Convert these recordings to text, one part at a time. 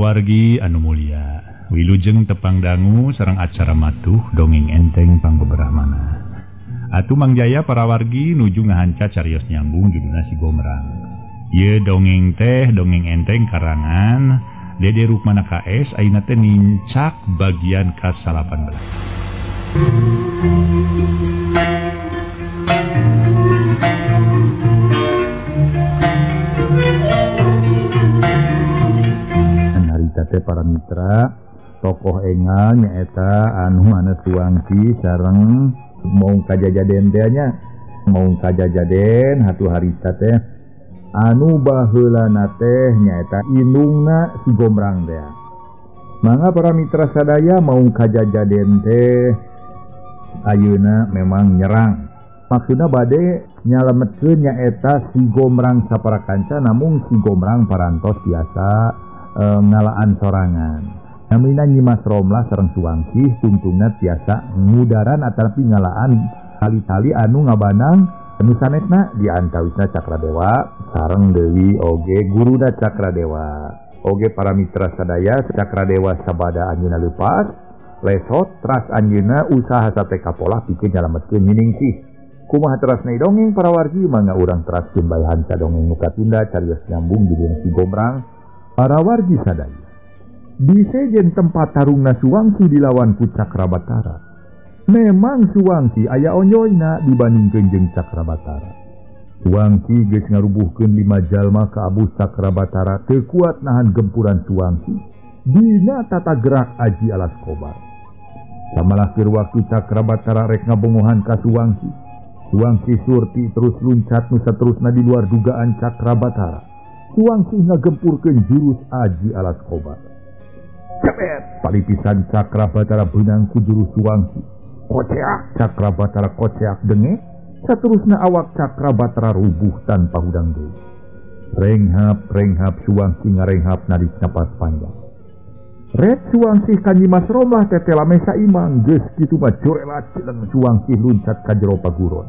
Parawargi anu mulia, wilujeng tepang dangu sareng acara matuh dongeng enteng pangbeberahmana. Atuh Mangjaya parawargi nuju ngahanca carios nyambung judulna Si Gomrang. Ieu dongeng teh dongeng enteng karangan Dede Rukmana KS ayeuna teh nincak bagian ka-18. Teh para mitra tokoh engal nyaeta anu mana Suwangsi sareng mau kajajaden teh nya mau kajajaden hatu harita teh anu baheulana teh nyaeta indungna Si Gomrang teh. Mangga para mitra sadaya mau kajajaden teh ayeuna memang nyerang. Maksudna bade nyalametkeun nyaeta Si Gomrang saparakanca namun Si Gomrang parantos biasa ngalaan sorangan. Namina Nyimas Romlah sareng Suwangsi tungtungna tiasa ngudaran atapi ngalaan tali-tali anu ngabanang anu sanesna di antawisna Cakradewa sareng Dewi oge guruna Cakradewa. Oge para mitra sadaya Cakradewa sabada anjeunna leupas lesot tras anjeunna usaha sate kapolah pikeun nyalametkeun Ningsih. Kumaha terasna dongeng para wargi mangga urang teraskeun bae hanca dongeng nu katunda carios nyambung judulna Si Gomrang. Para wargi sadaya, di sejen tempat tarungna Suwangsi dilawan ku Cakrabatara. Memang Suwangsi aya onyoyna dibandingkeun jeung Cakrabatara. Suwangsi geus ngarubuhkeun 5 jalma ka abuh Cakrabatara teu kuat nahan gempuran Suwangsi dina tata gerak Aji Alaskobar. Samalah keur waktu Cakrabatara rek ngabongohan ka Suwangsi. Suwangsi surti terus luncat nu saterusna di luar dugaan Cakrabatara. Suwangsi ngagempurkeun jurus Aji Alaskobar. Cepet palipisan Cakrabatara beunang ku jurus Suwangsi. Koceak Cakrabatara koceak denge, saterusna awak Cakrabatara rubuh tanpa hudang deui. Renghap Suwangsi ngarenghap narik napas panjang. Red Suwangsi ka Nyimas Romlah tetela mesa imang geus kitu mah jorelat cileng Suwangsi luncat ka jero paguron.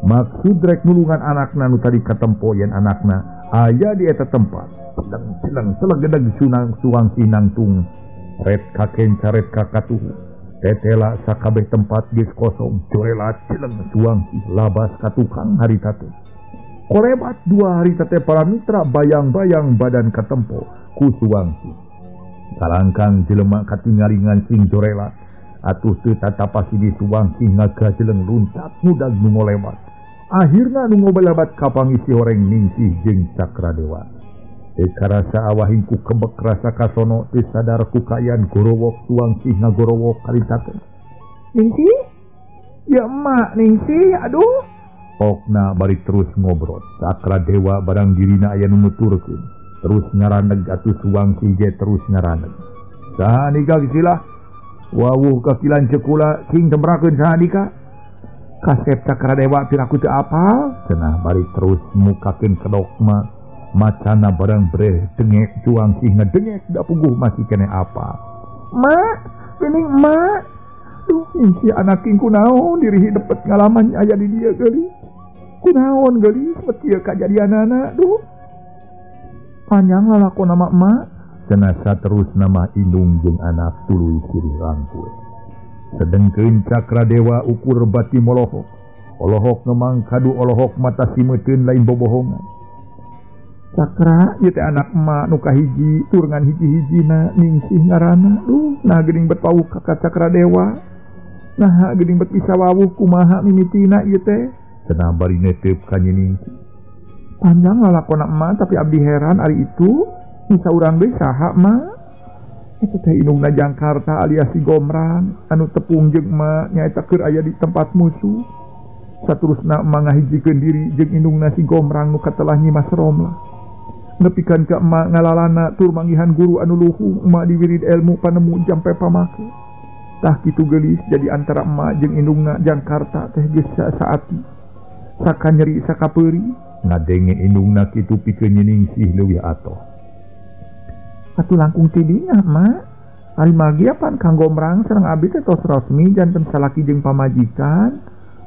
Maksud rek nulungan anakna nu tadi katempo yen anakna aya di eta tempat. Cileng selegedeg sunang Suwangsi nangtung red kaken caret kakatuhu. Tetela sakabeh tempat geus kosong jorelat cileng Suwangsi labas ka tukang harita teh. Kolebat 2 harita teh para mitra bayang-bayang badan katempo ku Suwangsi. Kalangkang jelema katingalingan sing jorelat atuh teu tatapasi di Suwangsi ngagajeleng luncat mudag nu ngolewat. Akhirna nu ngobalabat ka pangisi horeng Ningsih jeung Cakradewa. Teu karasa awahing ku kebek rasa kasono teu sadar ku kaayaan gorowok Suwangsi ngagorowok harita teh. Ningsih? Ya emak Ningsih, aduh. Okna bari terus ngobrol. Cakradewa barang dirina aya nu nuturkeun. Terus ngaraneg atuh Suwangsi ge terus ngaraneg. Sahanika gisilah. Wawuh kakilan cekula king tembrakeun sahanika. Kasep Cakradewa piraku teu apal. Cenah bari terus mukakeun kedok mah macana barang breh dengek Suwangsi ngedengek da puguh masih kene apa. Mak, geuning mak. Duh, si anak king kunaon diri depet ngalaman aya di dieu geuli. Kunaon geuli bet kieu kajadianana, duh. Panjang lalakon nama emak. Cenah saterus nama indung jeung anak tuluy sirih rangkul. Sedengkeun Cakradewa ukur bati molohok. Olohok ngemang kadu olohok mata simeuteun lain bobohongan. Cakra ieu teh anak emak nu kahiji tur ngan hiji-hijina Ningsih ngaranna. Duh, nah geuning bet pawuh ka Cakradewa. Nah geuning bet bisa wawuh kumaha mimitina ieu teh. Cenah bari netep ka Nyi Ningsih. Panjang lalakonna emak tapi abdi heran ari itu bisa urang deui saha emak. Eta teh indungna Jangkarta alias Si Gomrang anu tepung jeung emak nyaeta keur aya di tempat musuh. Saterusna emak ngahijikeun diri jeung indungna Si Gomrang nu katelah Nyimas Romlah. Nepikeun ka emak ngalalana tur manggihan guru anu luhung emak diwirid ilmu panemu jampe pamake. Tah kitu geulis jadi antara emak jeung indungna Jangkarta teh geus saati. Saka nyeri saka peuri ngadenge indungna kitu pikeun Nyi Ningsih leuwih atoh. Atuh langkung tidinya mak. Ari magia pan Kang Gomrang sareng abdi teh tos resmi janten salaki jeung pamajikan.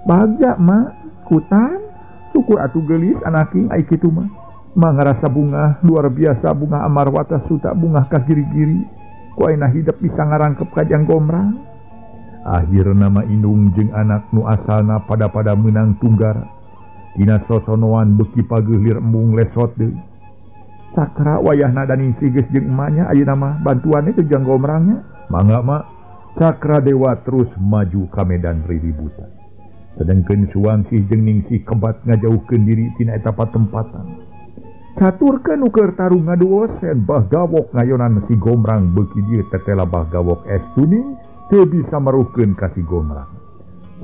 Bagja mak, kutan, syukur atuh geulis anak king ai kitu mah. mangarasa bunga luar biasa, bunga amarwata suta, bunga kagiri-giri ku ayeuna hidup bisa ngarangkep Kajang Gombrang. Akhir nama indung jeung anak nu asalna pada menang tunggar dina sosonoan beki pageulir embung lesot deui. Sakra wayahna daningsi geus jeung emanya ayeuna mah bantuan itu Kajang Gombrangnya. Mangga mak Cakra Dewa terus maju ka medan riributan. Sedengkeun Suwangsih jeung Ningsih kebat ngajauhkeun diri tina eta patempatan. Caturkeun nu keur tarung ngaduosen Bah Gawok ngayonan si Gombrang beuki dieu tetela Bah Gawok estuning teu bisa maruhkeun ka si Gombrang.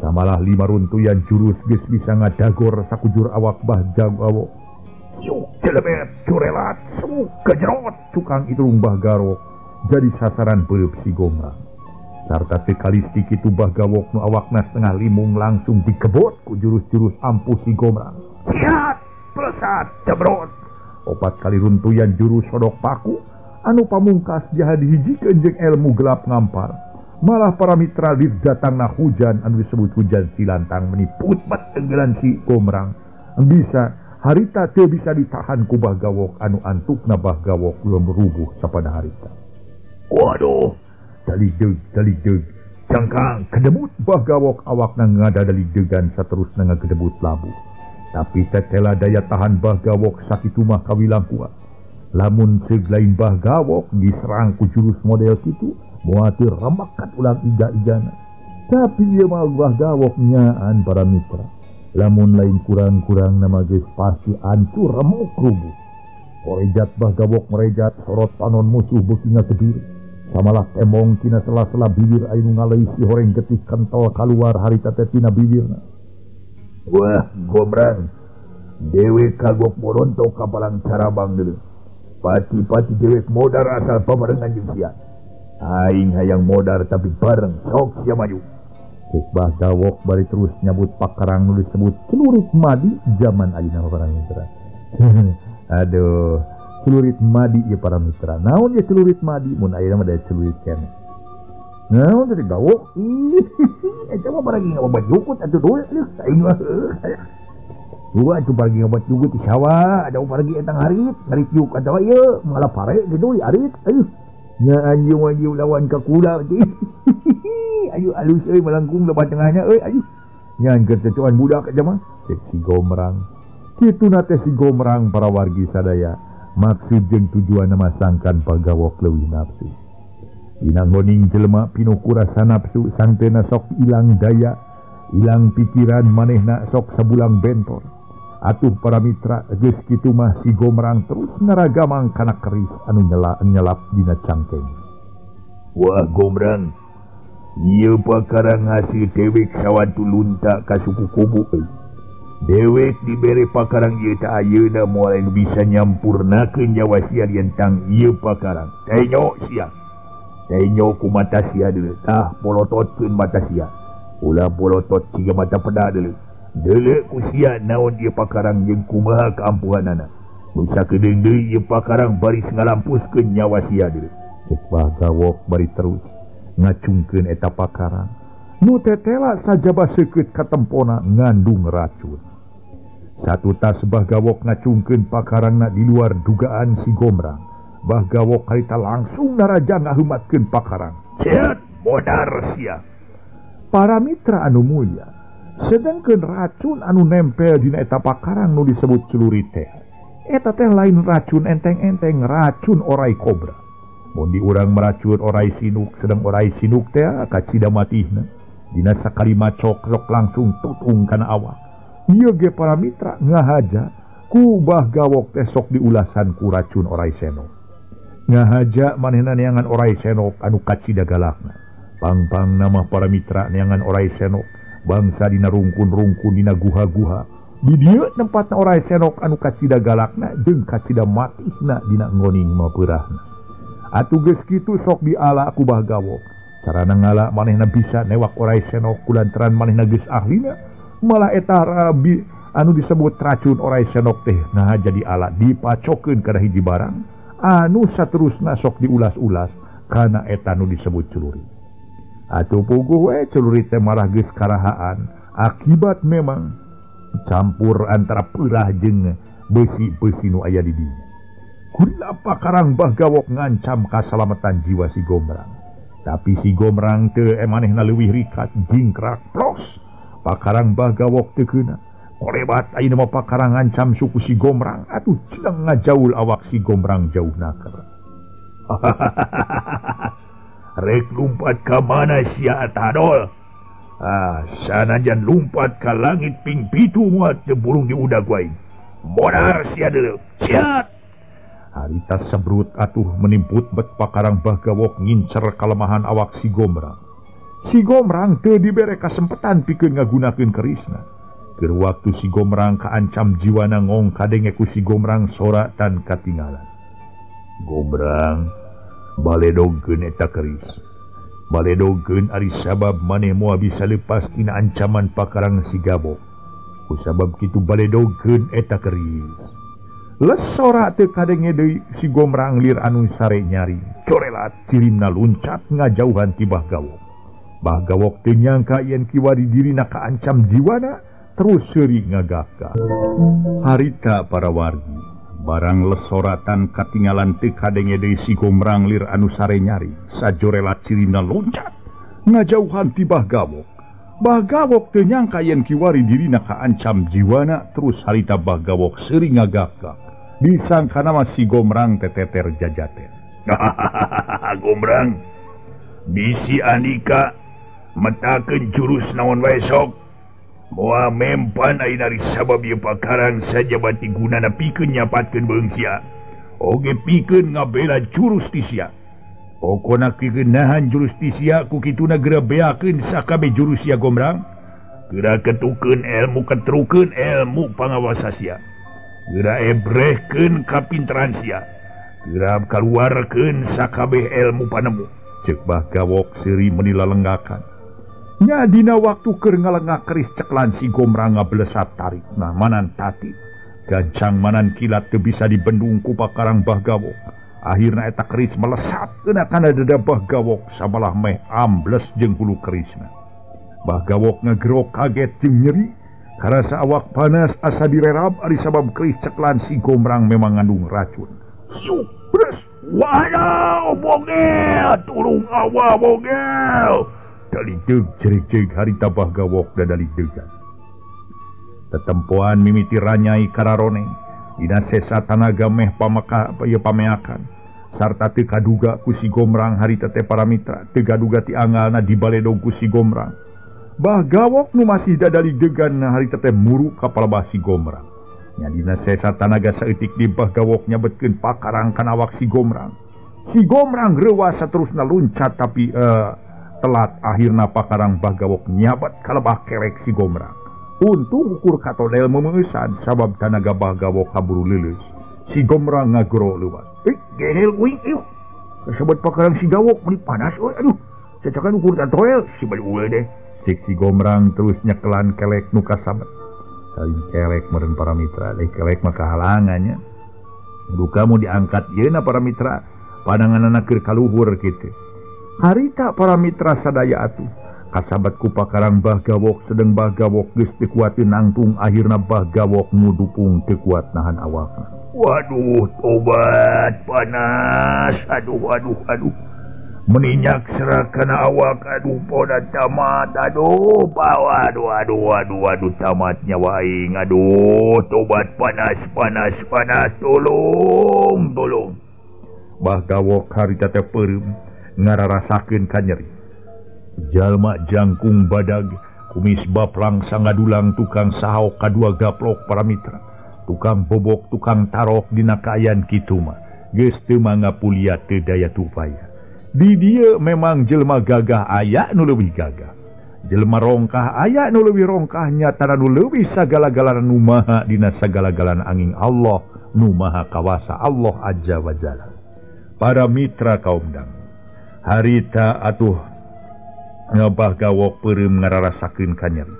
Samalah 5 runtuyan jurus geus bisa ngadagor sakujur awak Bah Gawok. Suk celebet curelat suk kejerot cukang itulung Bah Gawok jadi sasaran beureub si Gombrang. Sarta tekalistik itu Bah Gawok nu awakna setengah limung langsung dikebot ku jurus-jurus ampuh si Gombrang. Siat, pelesat, cebrot. 4 kali runtuyan jurus sodok paku anu pamungkas jaha dihijikeun jeung ilmu gelap ngampar. Malah para mitra lir datangna hujan anu disebut hujan silantang meniput bat tenggelan si Gombrang. Bisa harita teu bisa ditahan ku Bah Gawok anu antukna Bah Gawok belum rubuh sapada harita. Waduh, dalig-deg, cangkang, kedebut Bah Gawok awakna ngadadalig-degan saterusna ngagedebut labu. Tapi tetela daya tahan Bah Gawok sakitu mah kawilang kuat. Lamun ceug lain Bah Gawok diserang ku jurus model kitu, moal teu remekat ulang iga-igana. Tapi ieu mah Bah Gawok nyaan para mitra. Lamun lain kurang-kurang nama geus pasti ancur remuk rubuh. Merejat Bah Gawok merejat sorot panon musuh beuki ngakediri. Samalah tembong tina sela-sela bibir anu ngaleisi horeng getih kentol kaluar harita teh tina bibirna. Wah, Gombrang, dewek kagok morontok kapalang carabang dulu. Pati-pati dewek modar asal pabarengan jeung sia. Aing hayang modar tapi bareng sok sia maju. Cek Bah Gawok bari terus nyabut pakarang nu disebut celurit madi zaman ayeuna para mitra. Aduh, celurit madi ya para mitra. Naon ya celurit madi mun ayeuna mah da celurit keneh. Naon teh Gawok? Eta mah barang ngobat jukut atuh doe aing mah. Dua atuh barang ngobat jukut di sawah, ada barang eta ngarit juk atawa ieu malah pare gitu arit. Aduh. Nya anjing lawan ka kula teh. Ayo alus euy melengkung lebat tengahnya euy ayo. Nya angger cuan budak aja mah. Cek si Gombrang. Kituna teh si Gombrang para wargi sadaya. Maksud jeung tujuan masangkan Bah Gawok leuwih nafsu. Dina ngoning jelema pinuh kurasa nafsu sangtena sok ilang daya, ilang pikiran manehna sok sabulang bentor. Atuh para mitra geus kitu mah si Gombrang terus ngaragamang kana keris anu nyelap dina cangkeng. Wah Gombrang, ieu pakarang hasil dewek sawatu lunta ka suku Kubu euy. Dewek dibere pakarang ieu teh ayeuna moal bisa nyampurnakeun nyawa sia lientang ieu pakarang. Tenyo sia. Tenyo ku mata sia deuleu. Tah polototkeun mata sia. Ulah polotot siga mata peda deuleu. Deuleu ku sia naon ieu pakarang jeung kumaha kaampuhanana. Nu sakedeung deui ieu pakarang bari ngalampuskeun nyawa sia deuleu. Cek Bah Gawok bari terus ngacungkeun eta pakarang. Nu tetela sajaba seukeut katempona ngandung racun. Satu tas Bah Gawok ngacungkeun pakarangna di luar dugaan si Gombrang. Bah Gawok harita langsung naraja ngaheumatkeun pakarang. Ceut modar sia. Para mitra anu mulia, sedengkeun racun anu nempel dina eta pakarang nu disebut celurit teh. Eta teh lain racun enteng-enteng, racun orai kobra. Mun di urang meracun orai sinuk, sedang orai sinuk teh kacida matihna. Dina sakali macok sok langsung tutung kana awak. Ieu ge para mitra ngahaja ku Bah Gawok teh sok diulasan ku racun orai senok. Ngahaja manehna neangan orai senok anu kacida galakna. Pang-pang nama para mitra neangan orai senok bangsa dina rungkun-rungkun dina guha-guha. Di dieu tempatna orai senok anu kacida galakna jeung kacida matihna dina ngoning mapeurahna. Atuh geus kitu sok diala ku Bah Gawok. Carana ngala manehna bisa newak orai senok kulantaran manehna geus ahlina. Malah eta anu disebut racun orai senok teh nah jadi ala dipacokeun kana hiji barang anu saterusna sok diulas-ulas kana eta nu disebut celurit. Atuh puguh we celurit teh malah geus karahaan akibat memang campur antara peurah jeung besi-besi nu aya di dinya. Kumaha pakarang Bagawok ngancam kasalamatan jiwa si Gombrang. Tapi si Gombrang teu manehna leuwih rikat jingkrak pros. Pakarang Bagawok teu keuna. Korebat ayeuna mah pakarang ngancam suku si Gombrang atuh cenah ngajaul awak si Gombrang jauh naker. Rek lumpat ka mana sia Tadol? Sanajan lumpat ka langit ping pitu muat teu burung di udag wae. Modar sia deuleu. Siat. Harita sebrut atuh menimput bet pakarang Bagawok ngincer kalemahan awak si Gombrang. Si Gombrang teu dibere kasempetan pikeun ngagunakeun kerisna. Keur waktu si Gombrang kaancam jiwana ngong kadenge ku si Gombrang soratan katinggalan. Gombrang baledogkeun eta keris. Baledogkeun ari sabab maneh moal bisa leupas tina ancaman pakarang si Gabok. Kusabab kitu baledogkeun eta keris. Lesora teu kadenge deui si Gombrang lir anu sare nyari. Corelat cirimna luncat ngajauhan ti Bagawok. Bagawok teu nyangka yen kiwari dirina kaancam jiwana terus seuri ngagaka. Harita para wargi barang lesoratan katinggalan teu kadenge deui si Gombrang lir anu sare nyari. Sajorelat cirina loncat ngajauhan ti Bagawok. Bagawok teu nyangka yen kiwari dirina kaancam jiwana terus harita Bagawok seuri ngagaka. Disangkana mah si Gombrang teteter jajaten. Gombrang bisi Andika metakeun jurus naon wae sok. Moal mempan ayeuna ari sabab ieu pakarang saja bati gunana pikeun nyapatkeun beung sia. Oge pikeun ngabela jurus ti sia. Pokona keunahan jurus ti sia ku kituna geura beakeun sakabeh jurus sia Gombrang. Geura ketukeun ilmu ketrukeun ilmu pangawasa sia. Geura ebrehkeun kapinteran sia. Geura kaluarkeun sakabeh ilmu panemu. Ceuk Bagawok seuri menila lenggakan. Nya dina waktu keur ngalengak keris ceklan si Gombrang ngablesat tarik nah manan tati. Gancang manan kilat teu bisa dibendung ku pakarang Bagawok. Akhirna eta keris melesat keuna kana dada Bagawok sabalah meh ambles jeung hulu kerisna. Bagawok ngagerok kaget jeung nyeri. Karasa awak panas asa direrab ari sabab keris ceklan si Gombrang memang ngandung racun. Syuk, beres. Wadaw, bogel, tulung awa bogel. Daligdeug jerig-jerig harita Bagawok da daligdeugan. Tetempoan mimiti ranyai kararoneng dina sesa tanaga meh pameakan sarta teu kaduga ku si Gombrang harita teh para mitra teu kaduga ti angalna dibaledog ku si Gombrang. Bagawok nu masih da daligdeugan harita teh muru ka palebah si Gombrang. Nya dina sesa tanaga saeutik di Bagawok nyabetkeun pakarang kana awak si Gombrang. Si Gombrang reuwas saterusna luncat tapi telat akhirna pakarang Bagawok nyabat kalebah kerek si Gombrang. Untung ukur katodel memeusan sabab tanaga Bagawok kaburu leuleus. Si Gombrang ngagoro leuwat. Gehel uing ieu. Kasebut pakarang si Gawok meuli panas euy. Aduh, cacakan ukur katodel si bari uwe deh. Cik si Gombrang terus nyekelan kelek nu kasabet. Saling kelek meureun para mitra, deui kelek mah kahalangannya. Duka mu diangkat yeuna para mitra, pandanganna keur kaluhur kitu. Harita para mitra sadaya atuh kasabat ku pakarang Bagawok sedeng Bagawok geus teu kuat nangtung akhirna Bagawok ngudupung teu kuat nahan awakna. Waduh tobat panas aduh meninyak serak kana awak aduh poda tamat aduh waduh tamat nyawa aing aduh tobat panas tolong Bagawok harita teh peureum ngararasakeun ka nyeri. Jalma jangkung badag kumis baplang sangadulang tukang sahaok kadua gaplok para mitra. Tukang bobok tukang tarok dina kaayan kitu mah geus teu mangapulia teu daya tupaya. Di dieu memang jelma gagah aya nu leuwih gagah. Jelma rongkah aya nu leuwih rongkah nyatana nu leuwih sagala-galana nu maha dina sagala-galana angin Allah nu maha kawasa Allah azza wa jalla. Para mitra kaum dang harita atuh Bagawok peureum ngararasakeun ka nyeri.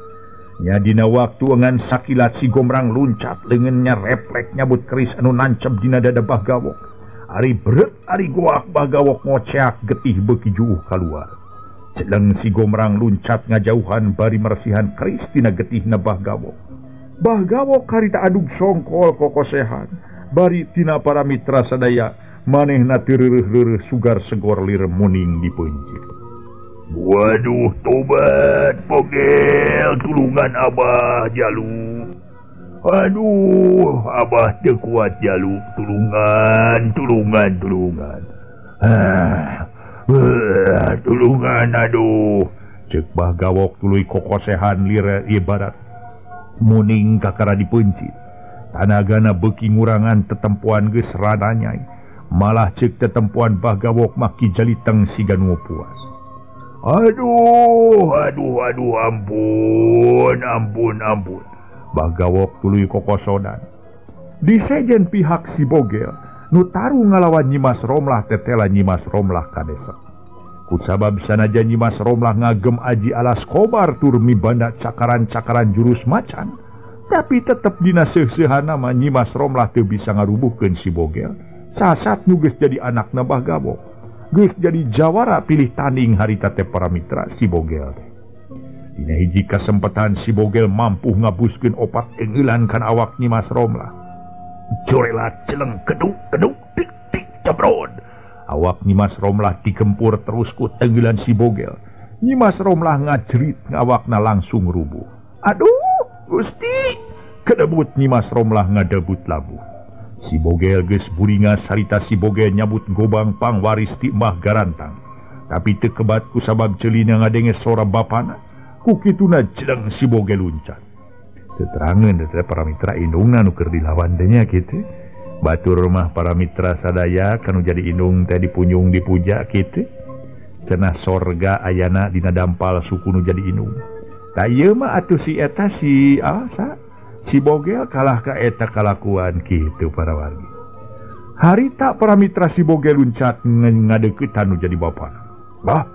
Nya dina waktu ngan sakilat si Gombrang luncat leungeunnya refleks nyabut keris anu nancep dina dada Bagawok. Ari beret ari goak Bagawok ngoceak getih beuki juuh kaluar. Sedang si Gombrang luncat ngajauhan bari meresihan keris dina getihna Bagawok. Bahgawok karita adug songkol kokosehan bari tina para mitra sadaya manehna tireureureuh sugar segor lir muning dipeunjit. Waduh, tobat pogel tulungan Abah Jalu. Aduh, Abah teu kuat Jalu, tulungan. Tulungan aduh. Cek Bahgawok tuluy kokosehan lir ibarat muning kakara dipencit. Tanagana beuki ngurangan tetempuan geus rada nyai. Malah cek tetempuan Bahgawok maki jaliteng siga nu puas. Aduh, ampun. Bahgawok tuluy kokosodan. Disejen pihak si Bogel nu taru ngalawan Nyimas Romlah tetela Nyimas Romlah kadesa. Kusabab sanaja Nyimas Romlah ngagem aji alas kobar tur mibanda cakaran-cakaran jurus macan, tapi tetep dina seusehan nama Nyimas Romlah teu bisa ngarubuhkeun si Bogel. Sasat nu geus jadi anakna Bahgawok, geus jadi jawara pilih tanding harita teh para mitra si Bogel. Dina hiji kasempatan si Bogel mampu ngabuskeun opat engeulan kan awak Nyimas Romlah. Corelat celeng keduk tik cebrod. Awak Nyimas Romlah dikempur terus ku tenggelan si Bogel. Nyimas Romlah ngajrit ngawakna langsung rubuh. Aduh, Gusti. Kedebut Nyimas Romlah ngadebut labuh. Si Bogel geus buringas harita si Bogel nyabut gobang pangwaris ti Mbah Garantang. Tapi teu kebat ku sabab ceulina ngadenge sora bapana. Ku kituna jeleng si Bogel luncat. Keterangan dari para mitra indungna nu keur dilawan teh nya kitu. Batur rumah para mitra sadaya kanu jadi indung teh dipunjung dipuja kitu. Cenah sorga ayana dina dampal suku nu jadi indung. Da ieu mah atuh si eta si Bogel kalah ka eta kalakuan kitu para wargi. Harita para mitra si Bogel luncat ngadeukeut nu jadi bapana. Bah.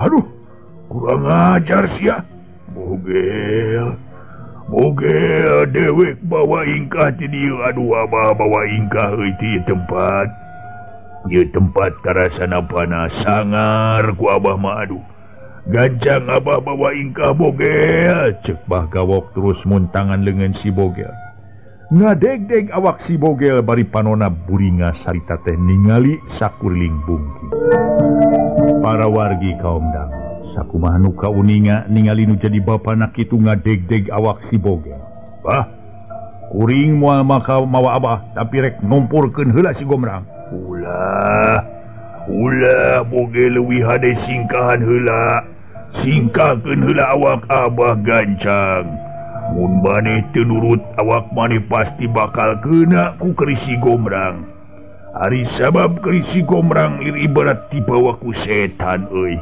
Aduh, kurang ajar sia. Bogel dewek bawa ingkah ti dieu. Aduh, Abah bawa ingkah euy ti tempat. Ieu tempat karasana panas sangar ku Abah mah aduh. Gancang Abah bawa ingkah Bogel. Cek Bahgawok terus muntangan leungeun si Bogel. Ngadeg-deg awak si Bogel bari panona buringas harita teh ningali sakuriling bungki. Para wargi kaum dang sakumaha nu kauninga ningali nu jadi bapana kitu ngadeg-deg awak si Bogel. Bah, kuring moal maka mawa Abah tapi rek numpurkeun heula si Gomrang. Ulah Bogel leuwih hade singkahan heula. Singkahkeun heula awak Abah gancang. Mun maneh teu nurut awak maneh pasti bakal keuna ku kerisi Gomrang. Ari sabab kerisi Gomrang lir ibarat dibawa ku setan euy.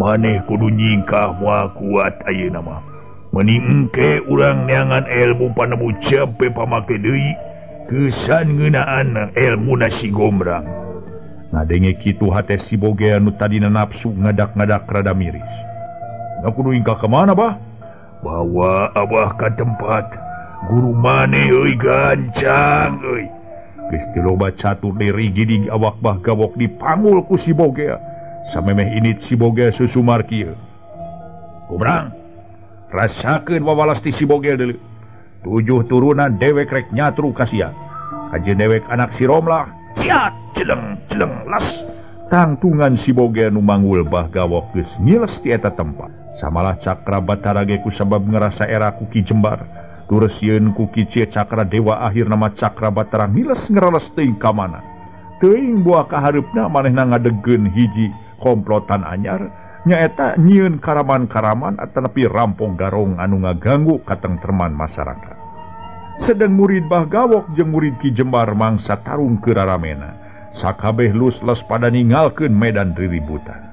Maneh kudu nyingkah moal kuat ayeuna mah. Mending engke urang neangan ilmu panemu cepe pamake deui kesan ngeunaan ilmuna si Gomrang. Ngadenge kitu hate si Bogel nu tadina nafsu ngadak-ngadak rada miris. Da kudu ingkah ka mana, Bah? Bawa Abah ka tempat guru maneh euy gancang euy. Geus teu loba catur deri giding awak Bahgawok dipangul ku si Bogel. Samemeh init si Bogel susumar kieu. Gomrang, rasakeun wawalas ti si Bogel deuleu. 7 turunan dewek rek nyatru ka sia. Kajeun dewek anak si Romlah. Ciat celeng las. Tangtungan si Bogel nu manggul Bahgawok geus ngiles ti eta tempat. Samalah Cakra Batara ge kusabab ngerasa era kuki jembar. Terus yeun kuki cie Cakra Dewa akhir nama Cakra Batara ngiles ngereles teuing ka mana. Teuing buah kahareupna manehna ngadegkeun hiji komplotan anyar nyaeta nyieun karaman-karaman atanapi rampong garong anu ngaganggu katengtreman masyarakat. Sedeng murid Bahgawok jeung murid Ki Jembar mangsa tarung keraramena. Sakabeh lus-les pada ninggalkeun medan riributan.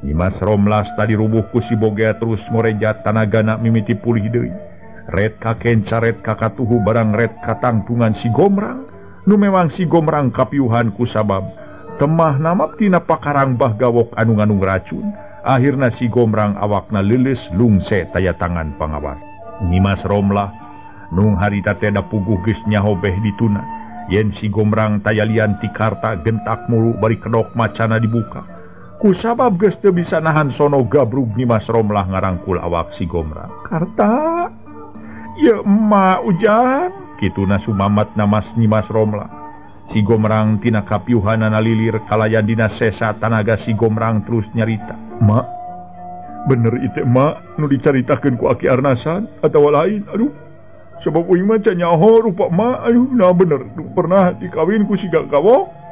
Nyimas Romlah tadi rubuh ku si Bogel terus ngorejat tanagana mimiti pulih deui. Red ka kenca red ka katuhu barang red ka tangtungan si Gomrang. Nu memang si Gomrang kapiuhan ku sabab temah namap tina pakarang Bahgawok anu ngandung racun. Akhirna si Gomrang awakna leuleus lungse taya tangan pangawas. Nyimas Romlah nung harita teh da puguh geus nyaho beh dituna. Yen si Gomrang taya lian ti karta gentak mulu bari kedok macana dibuka. Kusabab geus teu bisa nahan sono gabrug Nyimas Romlah ngarangkul awak si Gomrang. Karta, ya emak ujang kitu na Sumamat namas Nyimas Romlah. Si Gomrang tina kapiuhanana lilir kalayan dina sesa tanaga si Gomrang terus nyarita. Mak, bener itu mak nu dicaritakeun ku Aki Arnasan atau lain? Aduh, sebab uing mah can nyaho rupa mak. Aduh, nah bener pernah dikawin ku si Gawok.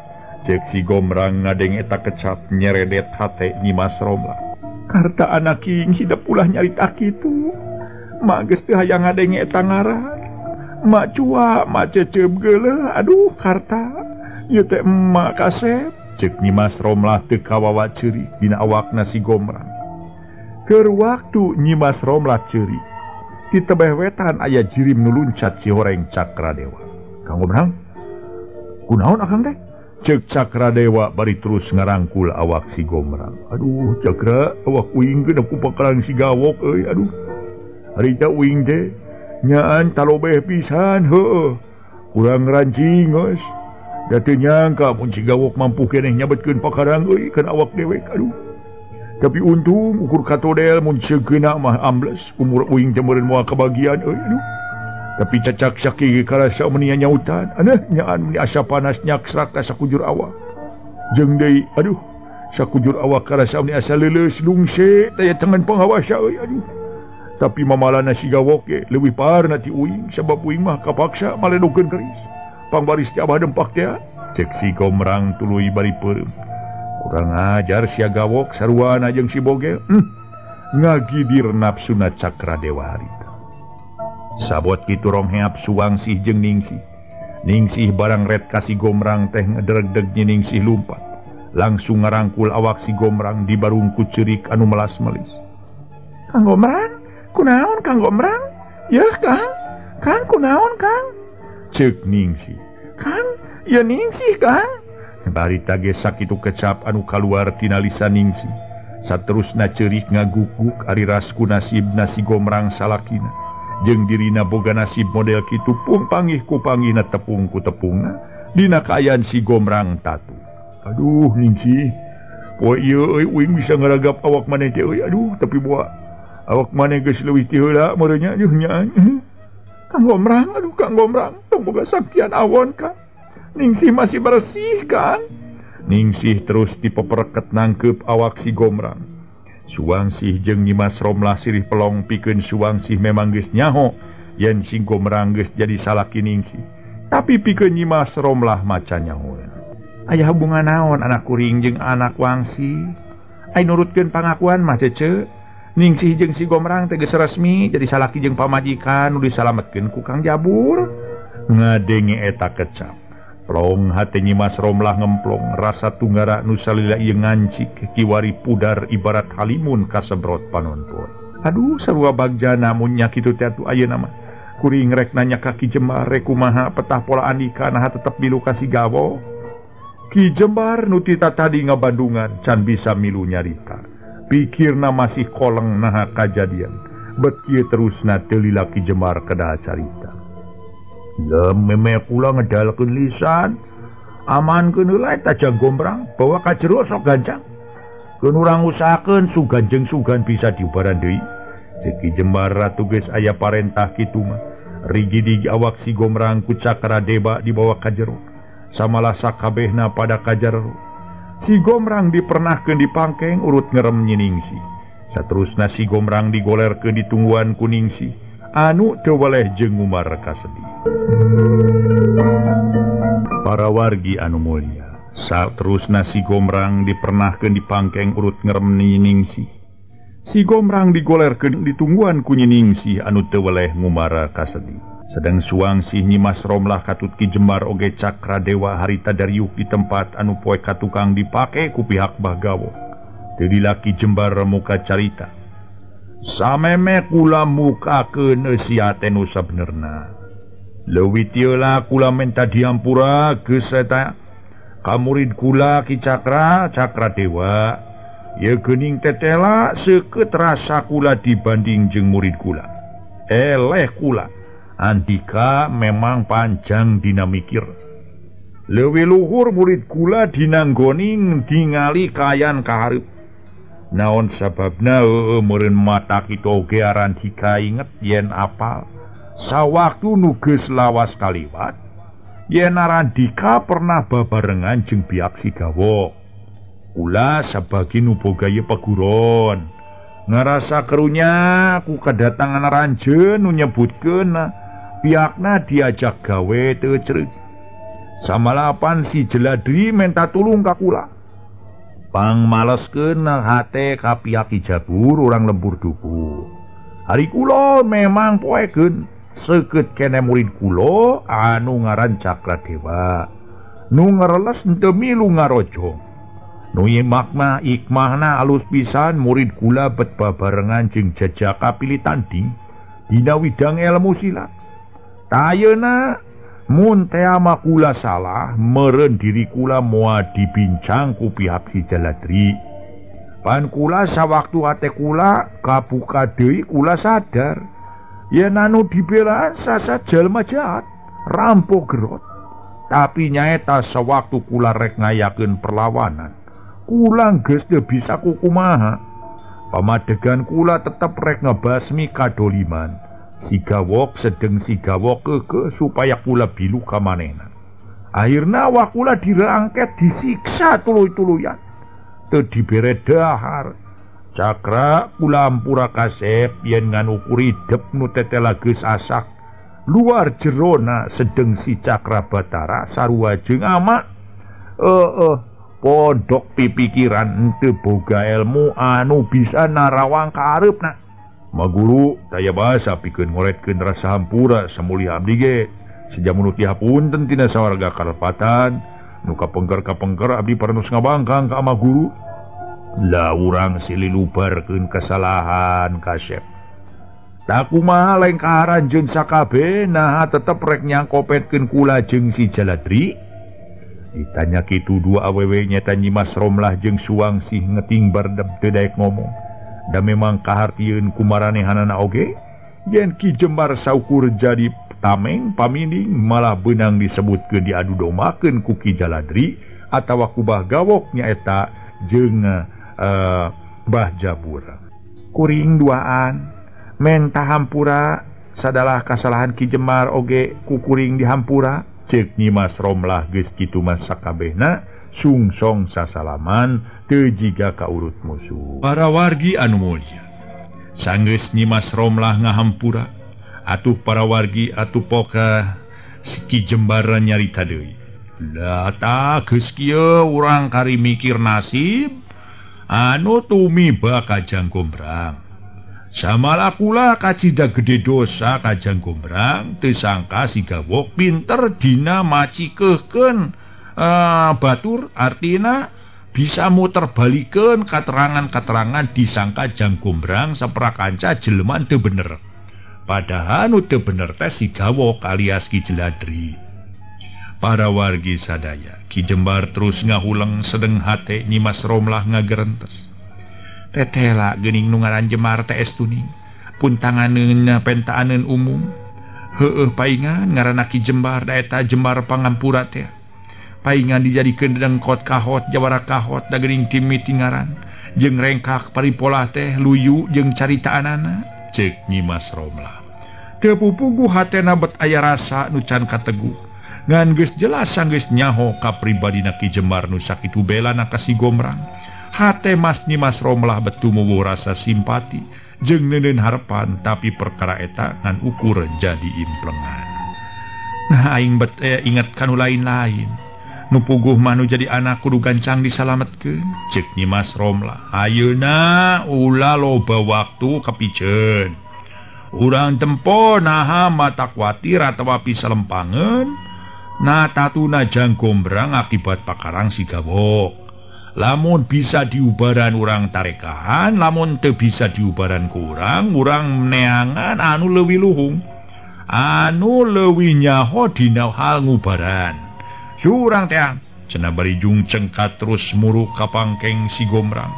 Cek si Gomrang ngadeng eta kecap nyeredet hate Nyimas Romlah. Karta anak king hidup ulah nyarita kitu. Mak geus teu hayang ngadeng eta ngaran. Mak cua, mak cecep geuleuh, aduh karta, ieu teh emak kasep. Cek Nyimas Romlah teu kawawa ceurik dina awakna si Gomrang. Keur waktu Nyimas Romlah ceurik, di tebeh wetan aya jirim nu luncat Cihoreng Cakradewa. Kang Gomrang, kunaon akang teh? Cek Cakradewa bari terus ngarangkul awak si Gomrang. Aduh Cakra, awak uing geuna ku pakaran si Gawok euy, aduh. Harita uing teh nyaan talobeh pisan, heueuh. Kurang rancing geus. Da teu nyangka mun si Gawok mampu keneh nyabetkeun pakarang euy kana awak dewek, aduh. Tapi untung ukur katodel mun segeuna mah ambles umur uing teh meureun moal kabagian euy, aduh. Tapi cacak sakit karasa menia nyautan, aneh nyaan meni asa panas nyak serak ka sakujur awak. Jeung deui, aduh, sakujur awak karasa meni asa leuleus lungse daya tangan penghawasa euy, aduh. Tapi mamalana si Gawok ge leuwih parna ti uing sabab uing mah kapaksa maledokeun keris. Pangbaris ti Abah Dempak teh. Cek si Gomrang tuluy bari peureum. Kurang ajar si Gawok saruana jeung si Bogel. Ngagidir nafsuna Cakradewa harita. Sabot kitu rong heap Suwangsih jeung Ningsih. Ningsih barang red ka si Gomrang teh ngedregdeg nya Ningsih lumpat. Langsung ngarangkul awak si Gomrang di barungku ceurik anu melas-melis. Kang Gomrang, kunaon Kang Gomrang? Yeuh Kang, Kang kunaon Kang? Ceuk Ningsih. Kang, ya Ningsih Kang. Barita ge sakitu kecap anu kaluar tina lisan Ningsih. Saterusna ceurik ngaguguk ari rasku nasibna si Gomrang salakina. Jeung dirina boga nasib model kitu pung panggih ku panggihna tepung ku tepungna dina kaayaan si Gomrang tatu. Aduh Ningsih, poe ieu euy uing bisa ngaragap awak maneh teh euy, aduh tapi moal awak maneh geus leuwih ti heula meureun nya yuh nyaan. Kang Gomrang, aduh Kang Gomrang, tong boga saktian awon Kang. Ningsih masih bersih Kang. Ningsih terus dipepereket nangkep awak si Gomrang. Suwangsih jeung Nyimas Romlah sirih pelong pikeun Suwangsih memang geus nyaho yen si Gomrang geus jadi salaki Ningsih. Tapi pikeun Nyimas Romlah maca nyaho. Aya hubungan naon anak kuring jeung anak Wangsi? Ai nurutkeun pangakuan mah cece. Ningsih jeung si Gomrang teh geus resmi jadi salaki jeung pamajikan nu disalametkeun ku Kang Jabur. Ngadenge eta kecap. Plong hati Nyimas Romlah ngemplong rasa tunggara nu salila ieu ngancik kiwari pudar ibarat halimun kasebrot panonton. Aduh sarua bagjana mun nya kitu teh atuh ayeuna mah. Kuring rek nanya ka Ki Jembar rek kumaha petah pola andika naha tetep milu ka si Gawok. Ki Jembar nu tita tadi ngabandungan can bisa milu nyarita. Pikirna masih koleng naha kajadian. Bet kieu terusna teu lila Ki Jembar kedah carita. Memeh kula ngedalkeun lisan amankeun heula eta Jang Gomrang bawa ka jero sok gancang. Keun urang usahakeun sugan jeung sugan bisa diubaran deui. Ki Jembar ratu geus aya parentah kitu mah. Rigidi awak si Gomrang ku Cakradewa dibawa ka jero. Samalah sakabehna pada ka jero. Si Gomrang dipernahkeun dipangkeng urut ngerem Ningsih. Saterusna si Gomrang digolerkeun ditungguan ku Ningsih. Anu teu weleh jeung ngumar kasedih. Para wargi anu mulia, saterusna si Gomrang dipernahkeun dipangkeng urut ngerem Ningsih. Si Gomrang digolerkeun ditungguan ku Ningsih anu teu weleh ngumar kasedih. Sedang Suwangsih Nyimas Romlah katut Ki Jembar oge Cakradewa harita dariuk di tempat anu poe katukang dipake ku pihak Bah Gawok. Teu lila Ki Jembar muka carita. Sameme kula mukakeun sia teh nu sabenerna. Leuwih ti heula kula menta diampura geus eta ka murid kula Ki Cakradewa. Ye geuning tetela seukeut rasa kula dibanding jeung murid kula. Eleh kula. Andika memang panjang dina mikir. Leuwih luhur murid kula dina nggoni ningali kayan kahareup. Naon sababna meureun mata kitu oge aran dikainget yen apal Sawaktu nuges lawas kaliwat, yen Narandika pernah babarengan jeung pihak Sigawok. Kula sabagi nubogaya peguron, ngerasa kerunya ku kedatangan Ranjen nu nyebutkeun pihakna diajak gawe teu ceureuk. Samalapan si Jeladri menta tulung ka kula. Pangmaleskeun hate ka pihak Kijabur urang lembur duku. Hari kula memang poekeun seukeut kene murid kula anu ngaran Cakradewa. Nu ngereles teu milu ngarojong. Nu makna ikmahna alus pisan murid kula bet babarengan jeung Jajaka Pilih Tanding dina widang ilmu silat. Tayeuna mun teama kula salah meureun diri kula moal dibincang ku pihak si Jaladri. Pan kula sawaktu hate kula kabuka deui kula sadar yen anu dibela sasa jalma jahat rampok gerot. Tapi nyaeta sawaktu kula rek ngayakeun perlawanan kula geus teu bisa kukumaha. Pamadegan kula tetep rek ngebasmi kadoliman Sigawok sedeng Sigawok keke supaya kula bilu ka manehna. Akhirna awak kula dirangket disiksa tuluy-tuluyan teu dibere dahar. Cakra kula ampura kasep yen nganukur hidup nu tetela geus asak luar jerona sedeng si Cakra Batara sarua jeung ama pondok pipikiran henteu boga ilmu anu bisa narawang ka areupna. Maguru daya bahasa pikeun ngoretkeun rasa hampura samuli abdi ge sajamun ti hapunten tina sawarga kalepatan nu kapengker abdi parantos ngabangkang ka ama guru. Lah urang silih lubarkeun kesalahan kasep. Tak kumaha lain kaharanjeun sakabe naha tetep rek nyangkopetkeun kula jeung si Jaladri. Ditanya kitu dua awewe nyata Nyimas Romlah jeung Suwangsih ngeting bardep teu daek ngomong. Da memang kahartieun kumaranehanana oge yen Ki Jembar saukur jadi tameng paminding malah beunang disebutkeun diadu dombakeun ku Ki Jaladri atawa ku Bah Gawok nyaeta jeung Bah Jabur. Kuring duaan menta hampura sadalah kasalahan Ki Jembar oge ku kuring dihampura. Cek Nyimas Romlah geus kitu mas sakabehna sungsong sasalaman teu jiga ka urut musuh. Para wargi anu mulya, sanggeus Nyimas Romlah ngahampura, atuh para wargi atuh poka Ki Jembar nyarita deui. Lah tah geus kieu urang kari mikir nasib anu tumiba ka Jang Gombrang. Samala kula kacida gede dosa Kajang Gombrang teu sangka Sigawok pinter dina macikeuhkeun batur artina bisa muter balikeun katerangan-katerangan disangka Jang Gombrang saprakanca jelema teu bener. Padahal nu teu bener teh Sigawok alias Ki Jeladri. Para wargi sadaya, Ki Jembar terus ngahuleng sedeng hate Nyimas Romlah ngagerentes. Tetela geuning nu ngaran Jembar teh estuning puntanganeunna pentaaneun umum. Heueuh paingan ngaranna Ki Jembar daeta Jembar Pangampura teh. Paingan dijadikeun dengkot kahot jawara kahot da geuning timiti ngaran jeung rengkak paripolah teh luyu jeung caritaanana. Ceuk Nyimas Romlah. Teu pupuguh hatena bet aya rasa nu can kateguh. Ngan geus jelas sanggeus nyaho ka pribadina Ki Jembar nu sakitu belana ka si Gombrang. Hate Mas Nyimas Romlah betu muwuh rasa simpati jeung neuneun harepan tapi perkara eta ngan ukur jadi implengan. Nah aing bet inget kanu lain-lain. Nu puguh mah nu jadi anak kudu gancang disalametkeun. Ceuk Nyimas Romlah. Ayeuna ulah loba waktu kapiceun. Urang tempo naha mata kuatir atawa pisalempangeun na tatuna Jang Gombrang akibat pakarang Sigawok. Lamun bisa diubaran urang tarekahan, lamun teu bisa diubaran ku urang neangan anu leuwih luhung, anu leuwih nyaho dina hal ngubaran. Surang teh cenah bari jung cengkat terus muruk ka pangkeng si Gombrang.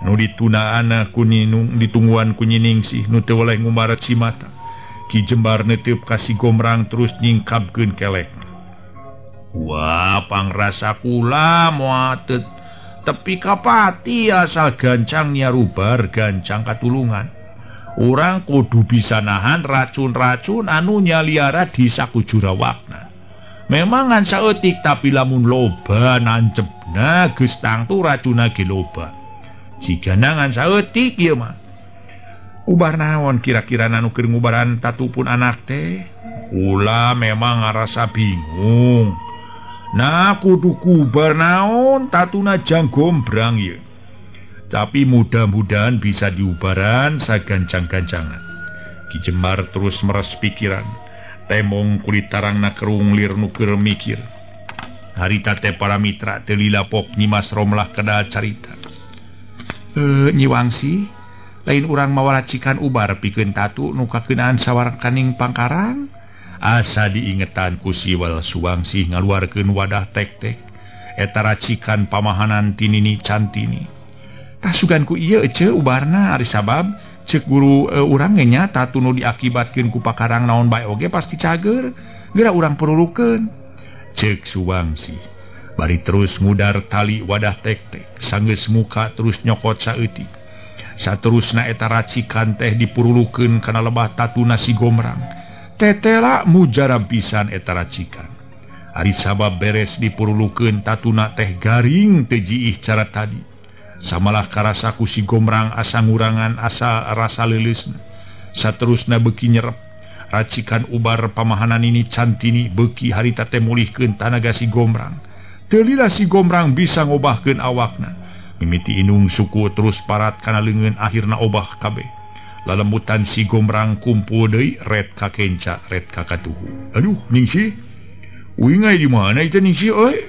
Nu ditunaan ku ninung ditungguan ku Nyiningsih nu teu weleh ngumaret si mata. Ki Jembar neuteup ka si Gombrang terus nyingkapkeun kelek. Wah, pangrasa kula moal tepi kapati asal gancang nyarubar gancang katulungan. Urang kudu bisa nahan racun-racun anu nyaliara di sakujur awakna. Memang ngan saeutik tapi lamun loba nancepna geus tangtu racuna ge loba. Jika ngan saeutik ieu mah. Ubar naon kira-kira anu keur ngubaran tatupun anak teh? Ulah memang ngarasa bingung. Nah kudu kubar naon tatuna jang gombrang ieu. Tapi mudah-mudahan bisa diubaran sagancang-gancangan. Ki Jembar terus meres pikiran. Temong kulit tarangna kerung lir nuker mikir. Harita teh para mitra teu lilapok nyimas romlah kada carita. Nyi Wangsi, lain urang mawalacikan ubar pikeun tatu nu kakeunaan sawarakaning pangkarang. Asa diingetan ku Siwal Suwangsi ngaluarkeun wadah tek-tek. Eta racikan pamahanan tinini cantini. Tasugan ku ieu ece ubarna ari sabab cek guru urang nya tatu nu diakibatkeun ku pakarang naon bae oge pasti cager geura urang perulukeun cek Suwangsi. Bari terus ngudar tali wadah tek-tek sanggeus muka terus nyokot saeutik. Saterusna eta racikan teh dipurulukeun kana lebah tatuna si Gombrang. Tetela mujarab pisan eta racikan. Ari sabab beres dipurulukeun tatuna teh garing teu jiih cara tadi. Samalah karasa ku si Gombrang asa ngurangan asa rasa leuleusna. Saterusna beuki nyerep. Racikan ubar pamahanan ini cantini beuki harita teh mulihkeun tanaga si Gombrang. Teu lila si Gombrang bisa ngobahkeun awakna. Mimiti inung suku terus parat kana leungeun akhirna obah kabeh. Lalembutan si Gombrang kumpul deui red ka kenca red ka katuhu. Aduh Ningsih. Uing aya di mana itu Ningsih euy?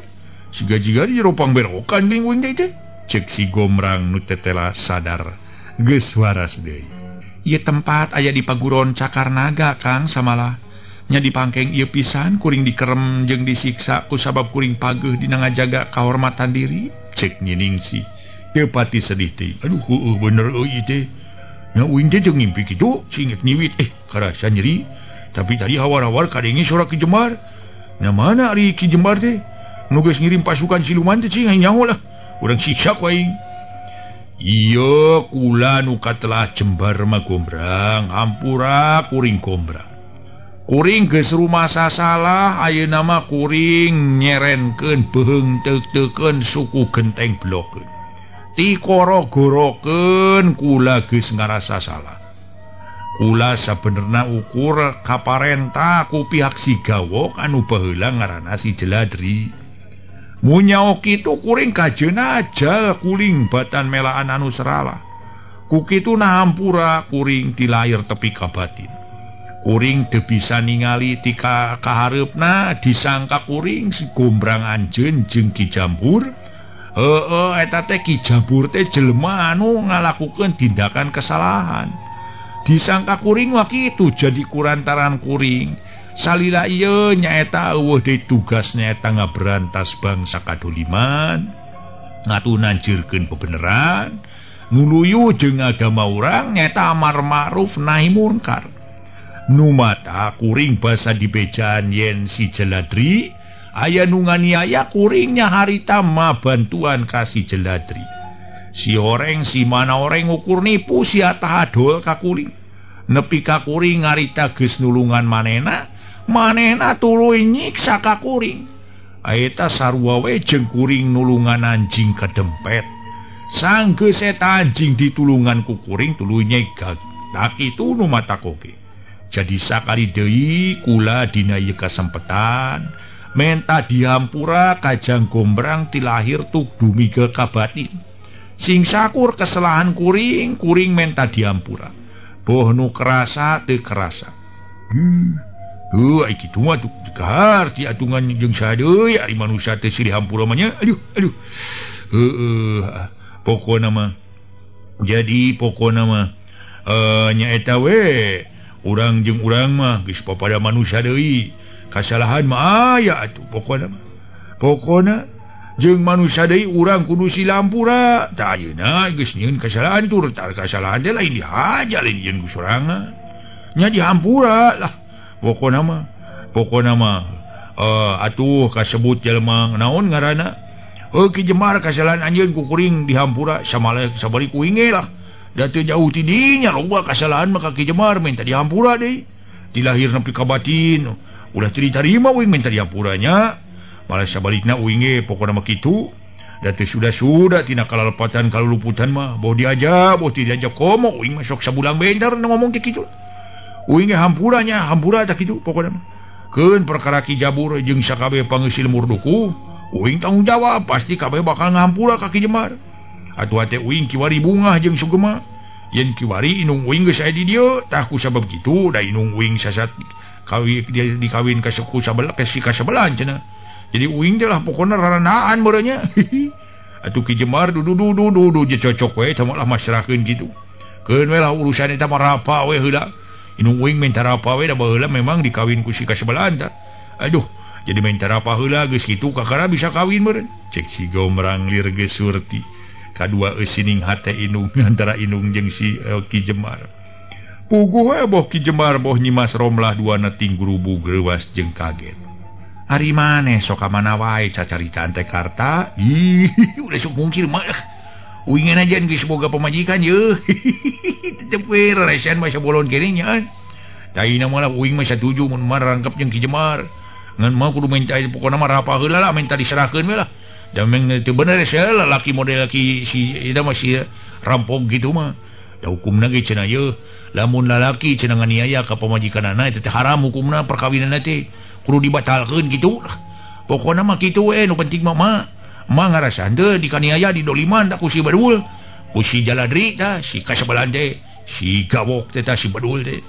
Siga-jiga di ropang berokan geuning uing teh. Cek si Gombrang nu tetela sadar geus waras deui. Ieu tempat aya di paguron Cakar Naga Kang samalah. Nya dipangkeng ieu pisan kuring dikerem jeung disiksa ku sabab kuring pageuh dina ngajaga kahormatan diri. Cek Ningsih teu pati sedih teh. Aduh heueuh bener euy teh. Nya uing teh jeung ngimpi kitu cinget nyiwit karasa nyeri. Tapi tadi hawar-hawar kadenge suara Ki Jembar. Nya mana ari Ki Jembar teh? Nu geus ngirim pasukan siluman teh cing nyaho lah. Urang siksa ku aing. Iya kula nu katelah Jembar mah Gombrang, hampura kuring Gombrang. Kuring geus rumasa salah ayeuna mah kuring nyerenkeun beheung teuk-teukeun suku genteng blokeun. Ti korogorokeun kula geus ngarasa salah. Kula sabenerna ukur kaparentah ku pihak si Gawok anu baheula ngaranna si Jeladri. Munyaok itu kuring kajeun aja kuring batan melaan anu seralah. Ku kitu na hampura kuring ti lahir tepi ka batin. Kuring teu bisa ningali ti kahareupna disangka kuring si Gombrang anjeun jeung Ki Jambur. Eta teh Ki Jambur teh jelema anu ngalakukeun tindakan kesalahan. Disangka kuring wa kitu jadi kurantaran kuring. Salila ieu nyaeta eueuh deui tugas nyaeta ngaberantas bangsa kadoliman, ngatunanjeurkeun bebeneran, nuluyu jeung agama urang nyaeta amar ma'ruf nahi munkar. Nu mata kuring basa dibejaan yen si Jeladri aya nu nganiaya kuring nya harita mah bantuan ka si Jeladri. Si oreng si mana oreng ukur nipu si atahadol ka kuring. Nepi ka kuring ngarita geus nulungan manehna tuluy nyiksa ka kuring. Eta sarua we jeung kuring nulungan anjing kedempet. Sanggeus eta anjing ditulungan ku kuring tuluy nyegag. Tak itu nu mata koge. Jadi sakali deui kula dina ieu kasempetan menta dihampura kajang Gombrang ti lahir tuk dumiga ka batin. Sing sakur kesalahan kuring menta dihampura. Boh nu kerasa teu kerasa. Ai kitu mah kahar ti atungan jeung sadeui ari manusia teh silih hampura mah nya. Aduh. Pokona mah. Jadi pokona mah nya eta we urang jeung urang mah geus papada manusia deui. Kasalahan mah aya atuh pokona mah. Pokona jeung manusia deui urang kudu silih hampura. Tah ayeuna geus nyieun kasalahan tur tah kasalahan teh lain dihaja lain jeung ku sorangan. Nya dihampura lah. Pokona mah atuh kasebut jelema naon ngaranna Ki Jembar kasalahan anjeun ku kuring dihampura samale sabari kuing lah da teu jauh ti dinya loba kasalahan maka Ki Jemar minta dihampura deui dilahir nepi ka batin ulah teu ditarima uing minta dihampuranya malah sabalikna uing ge pokona mah kitu da teu sudah tina kalalpatan kaluluputan mah boh diajak komo uing masuk sabulang bentar ngomong teh kitu uing ge hampura tak kitu pokona mah keun perkara Ki Jabur jeung sakabeh panggeusil murduku uing tanggung jawab pasti kabeh bakal ngahampura ka Ki Jemar atuh teh uing kiwari bungah jeung sugema yen kiwari inung uing geus aya di dieu tah ku sabab kitu da inung uing sasat dikawin ka suku sabelah ka si kasebelah cenah jadi uing teh lah pokona raranaan beureunya atuh Ki Jemar dudu je cocok we tah lah masyarakeun kitu keun we lah urusan eta mah rapa we heula inung uing minta rapa we da baheula memang dikawin ku si kasebelah tah aduh jadi minta rapa heula geus kitu kakara bisa kawin meureun cek si Gombrang lir geus surti kadua eusining hate inung antara inung jeung si Ki Jemar puguh we boh Ki Jemar boh nyimas Romlah duana ting gurubu greuwas jeung kaget ari maneh sok ka mana wae cacaritaan teh karta udah sok mungkir mah uingan aja geus boga pamajikan yeuh tetep we reresan mah sabolon kene nya taina mah uing mah satuju mun marangkep jeung Ki Jemar ngan mah kudu minta pokona mah rapa heula lah minta diserahkeun we lah da meng teu bener saya lalaki model laki si eta mah si rampok gitu mah da hukumna ge cenah yeuh lamun lalaki cenah nganiaya ka pamajikanana eta teh haram hukumna perkawinanna teh kudu dibatalkeun kitu lah pokona mah kitu we nu penting mah ngarasan teh dikaniaya didoliman da ku si badul ku si jaladri tah si kasebelah teh si gawok teh tah si badul teh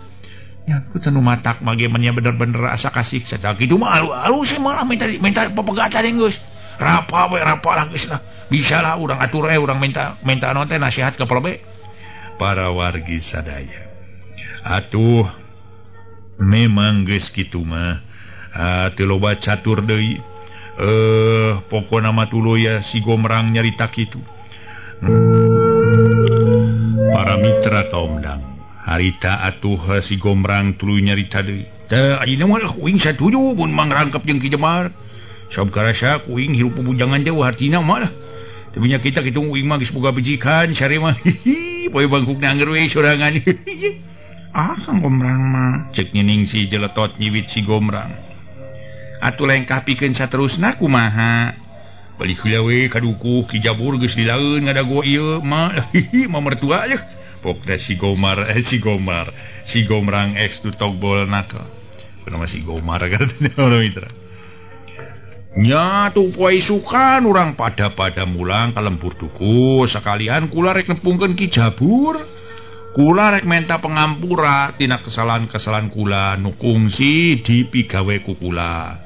nya ku teu nu matak mah ge nya bener-bener asa kasih satak kitu mah alus malah minta papegatan geus rapa lah geus lah bisa lah urang atur urang minta naon teh nasihat ka polobe para wargi sadaya atuh memang geus kitu mah teu loba catur deui pokona mah tuluy ya si Gombrang nyarita kitu para mitra kaum dang harita atuh si Gombrang tuluy nyarita deui teh ayeuna mah uing satuju mun mangrangkep jeung Ki Jemar sob karasa uing hirup bujangan jauh hartina mah lah tapi nya kita kitu uing mah geus boga bejikan sare mah poe bangkukna angger we sorangan Kang Gombrang mah cek nyening si jeletot nyiwit si Gombrang atuh lengkah pikeun saterusna kumaha balik heula we kadukuh Ki Jabur geus dilaeun ngadago ieu mah mah mertua yeuh pokna si Gombrang eks tutok bolna ka nama si Gomar kan mitra nya tuh poe sukan urang pada mulang ka lembur duku sekalian kula rek nepungkeun Ki Jabur kula rek menta pengampura tina kesalahan kula nu kungsi dipigawe ku kula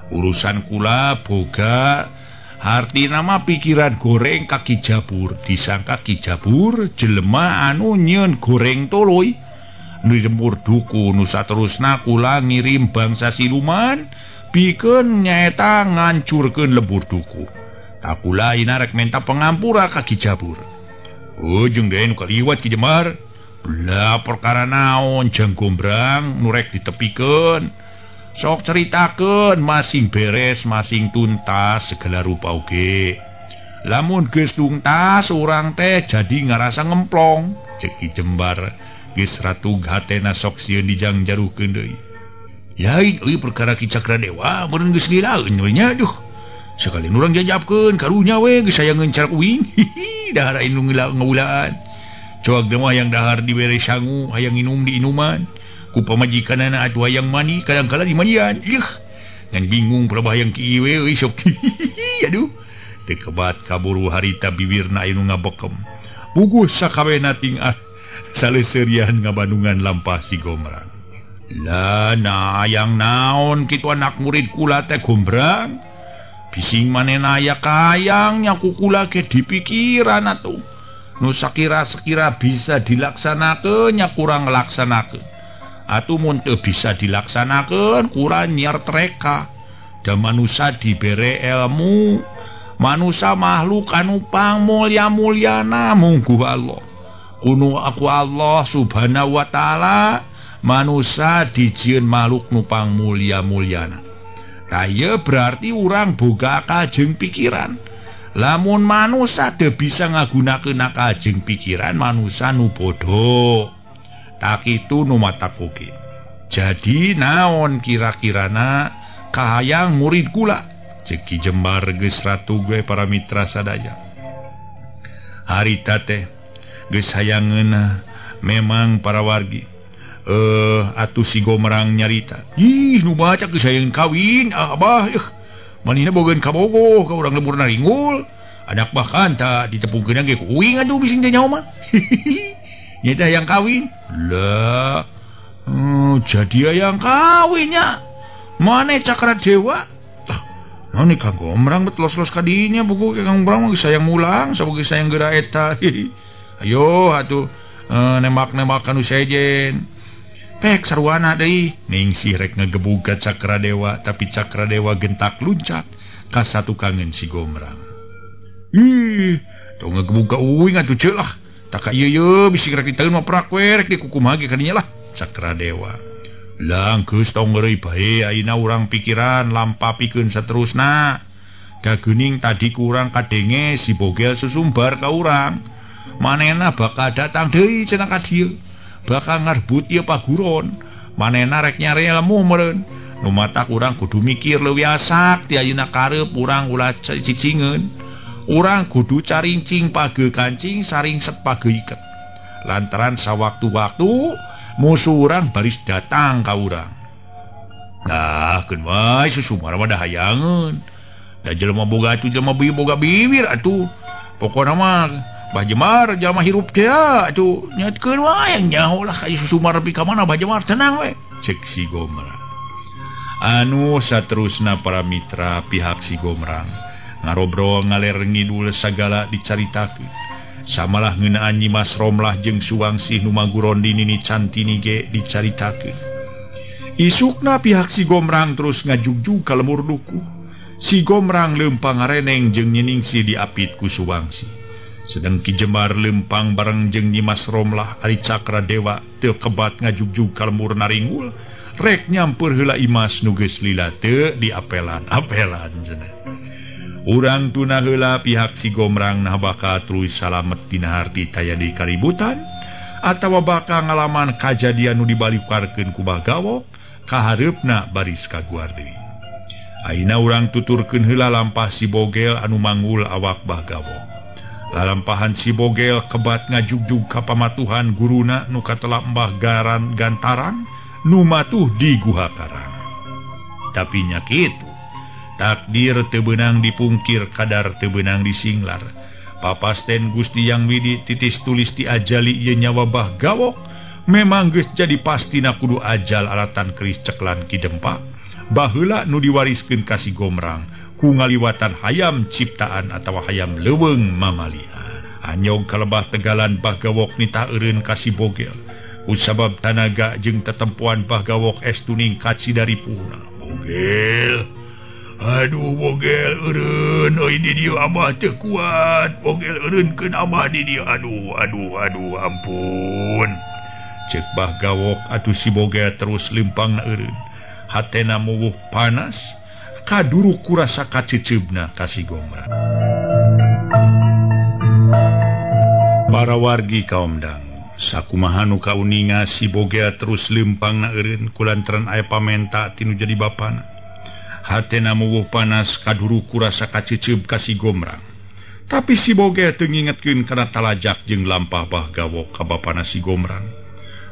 urusan kula boga hartina mah pikiran goreng ka Ki Jabur disangka Ki Jabur jelema anu nyeun goreng tuluy nu lembur duku nu saterusna kula ngirim bangsa siluman pikeun nyaeta ngancurkeun lembur duku takula ina rek menta pengampura ka Ki Jabur jeung deui nu kaliwat Ki Jemar lah perkara naon jeung Gombrang nu rek ditepikeun sok ceritakeun masing beres masing tuntas segala rupa oge lamun geus tuntas urang teh jadi ngarasa ngemplong cek Ki Jembar geus ratug hatena sok sieun dijangjarukeun deui yain euy perkara Ki Cakradewa meureun geus dilaeun we nya duh sekali urang jajabkeun karunya we geus aya ngencar uing dahar anu ngaulaan coak mah yang dahar dibere sangu hayang nginum di inuman ku pamajikanana atuh hayang mani kadang-kala di mandian ngan bingung perabah yang ki we euy sok aduh teu kebat kaburu harita bibirna anu ngabekem puguh sakabehna ting saleuseurian ngabandungan lampah si Gombrang lah nayang naon kitu anak murid kula teh Gombrang bising manehna aya kayang nya ku kula ke dipikiran atuh nu sakira-sekira bisa dilaksanakeun nya kurang ngelaksanakeun atuh mun teu bisa dilaksanakeun kurang nyiar treka da manusia dibere ilmu manusia makhluk anu pangmulya-mulyana mungguh Allah kuno aku Allah subhanahu wa ta'ala manusia dijieun makhluk nu pangmulya-mulyana kaya berarti urang boga akal jeung pikiran lamun manusia teu bisa ngagunakeun kajeng pikiran manusia nu bodoh tak itu nu mata koge. Jadi naon kira-kirana kahayang murid kula ceki Jembar geus ratu gue para mitra sadaya. Harita teh geus hayangeuna memang para wargi atuh si Gomrang nyarita. Ih nu baca geus hayang kawin abah manehna bogeun kabogoh ka urang lembur naringul. Anak bahkan tak ditepungkeun ge kuing atuh bising teh nyaho mah. Nya teh hayang kawin. Lah jadi hayang kawinnya. Mane Cakradewa? Lah, naon Kang Gomrang bet los-los ka dinya buku Kang Gomrang geus hayang mulang saboge sayang geura eta. Ayo atuh nembak-nembak anu sejen. Pek sarwana deui ningsih rek ngagebug ka Cakradewa tapi Cakradewa gentak luncat ka satukangeun si Gomrang. Ih, tong ngagebug ka uing atuh ceulah. Tak ka ieu bisi rek diteun mah prak we rek dikukumah ge ka dinya lah Cakradewa. Lang geus tong ngeureui bae ayeuna urang pikiran lampapikeun saterusna. Gageuning tadi ku urang kadenge si Bogel susumbar ka urang. Manehna bakal datang deui cenah ka dieu. Bakal ngarbut ieu paguron. Manehna rek nyare ilmu meureun. Nu matak urang kudu mikir leuwih asak ti ayeuna kareup urang ulah cicingeun. Urang kudu carincing page kancing saring set page iket. Lantaran sawaktu-waktu musuh urang baris datang ka urang. Nah, keun wae susumar mah da hayangeun. Da jelema boga atuh jelema boga bibir atuh. Pokona mah Bah Jemar jalma hirup teh atuh nyatkeun wae nyaho lah ka susumar nepi ka mana Bah Jemar tenang we cek si Gomrang. Anu saterusna para mitra pihak si Gomrang ngarobrol ngaler ngidul sagala dicaritakeun. Samalah ngeunaan Nyi Mas Romlah jeung Suwangsih nu maguron di Nini Cantini ge dicaritakeun. Isukna pihak si Gomrang terus ngajugjug ka lemur duku. Si Gomrang leumpang ngareneng jeung nyeningsih diapit ku Suwangsih. Sedang Ki Jembar lempang bareng jeung Nyi Mas Romlah ari Cakradewa teu kebat ngajugjug ka lemur naringul rek nyamper heula Imas nu geus lila teu diapelan-apelan cenah. Urang tuna heula pihak si Gomrang nah bakal terus salamet dina harti taya di kaributan atawa bakal ngalaman kajadian nu dibalukarkeun ku Bah Gawok ka hareupna baris kaguar deui. Ayeuna urang tuturkeun heula lampah si Bogel anu mangul awak Bah Gawok. Lalampahan si Bogel kebat ngajugjug ka pamatuhan guruna nu katelah Mbah Garan Gantarang nu matuh di Guha Karang. Tapi nya kitu, takdir teu beunang dipungkir kadar teu beunang disinglar. Papasten Gusti Yang Widi titis tulis di ajali ieu nyawa Bah Gawok memang geus jadi pastina kudu ajal alatan keris ceklan Ki Dempak. Baheula nu diwariskeun ka si Gomrang ku ngaliwatan hayam ciptaan atawa hayam leuweung mamalia. Anyog kalebah tegalan Bah Gawok nita eureun ka si Bogel. Kusabab tanaga jeung tetempuan Bah Gawok estuning kacidaripuhna. Bogel, aduh Bogel eureun euy di dieu abah teu kuat. Bogel eureunkeun abah di dieu. Aduh ampun. Cek Bah Gawok atuh si Bogel terus limpangna eureun. Hatena muwuh panas kaduru kurasa kaceceubna ka si Gomrang. Para wargi kaum dangu sakumaha nu kauninga si Bogel terus limpangna eureun kulantaran aya pamenta tinu jadi bapana. Hatena muwuh panas kaduru kurasa kaceceub ka si Gomrang. Tapi si Bogel teu ngingetkeun kana talajak jeung lampah Bah Gawok ka bapana si Gomrang.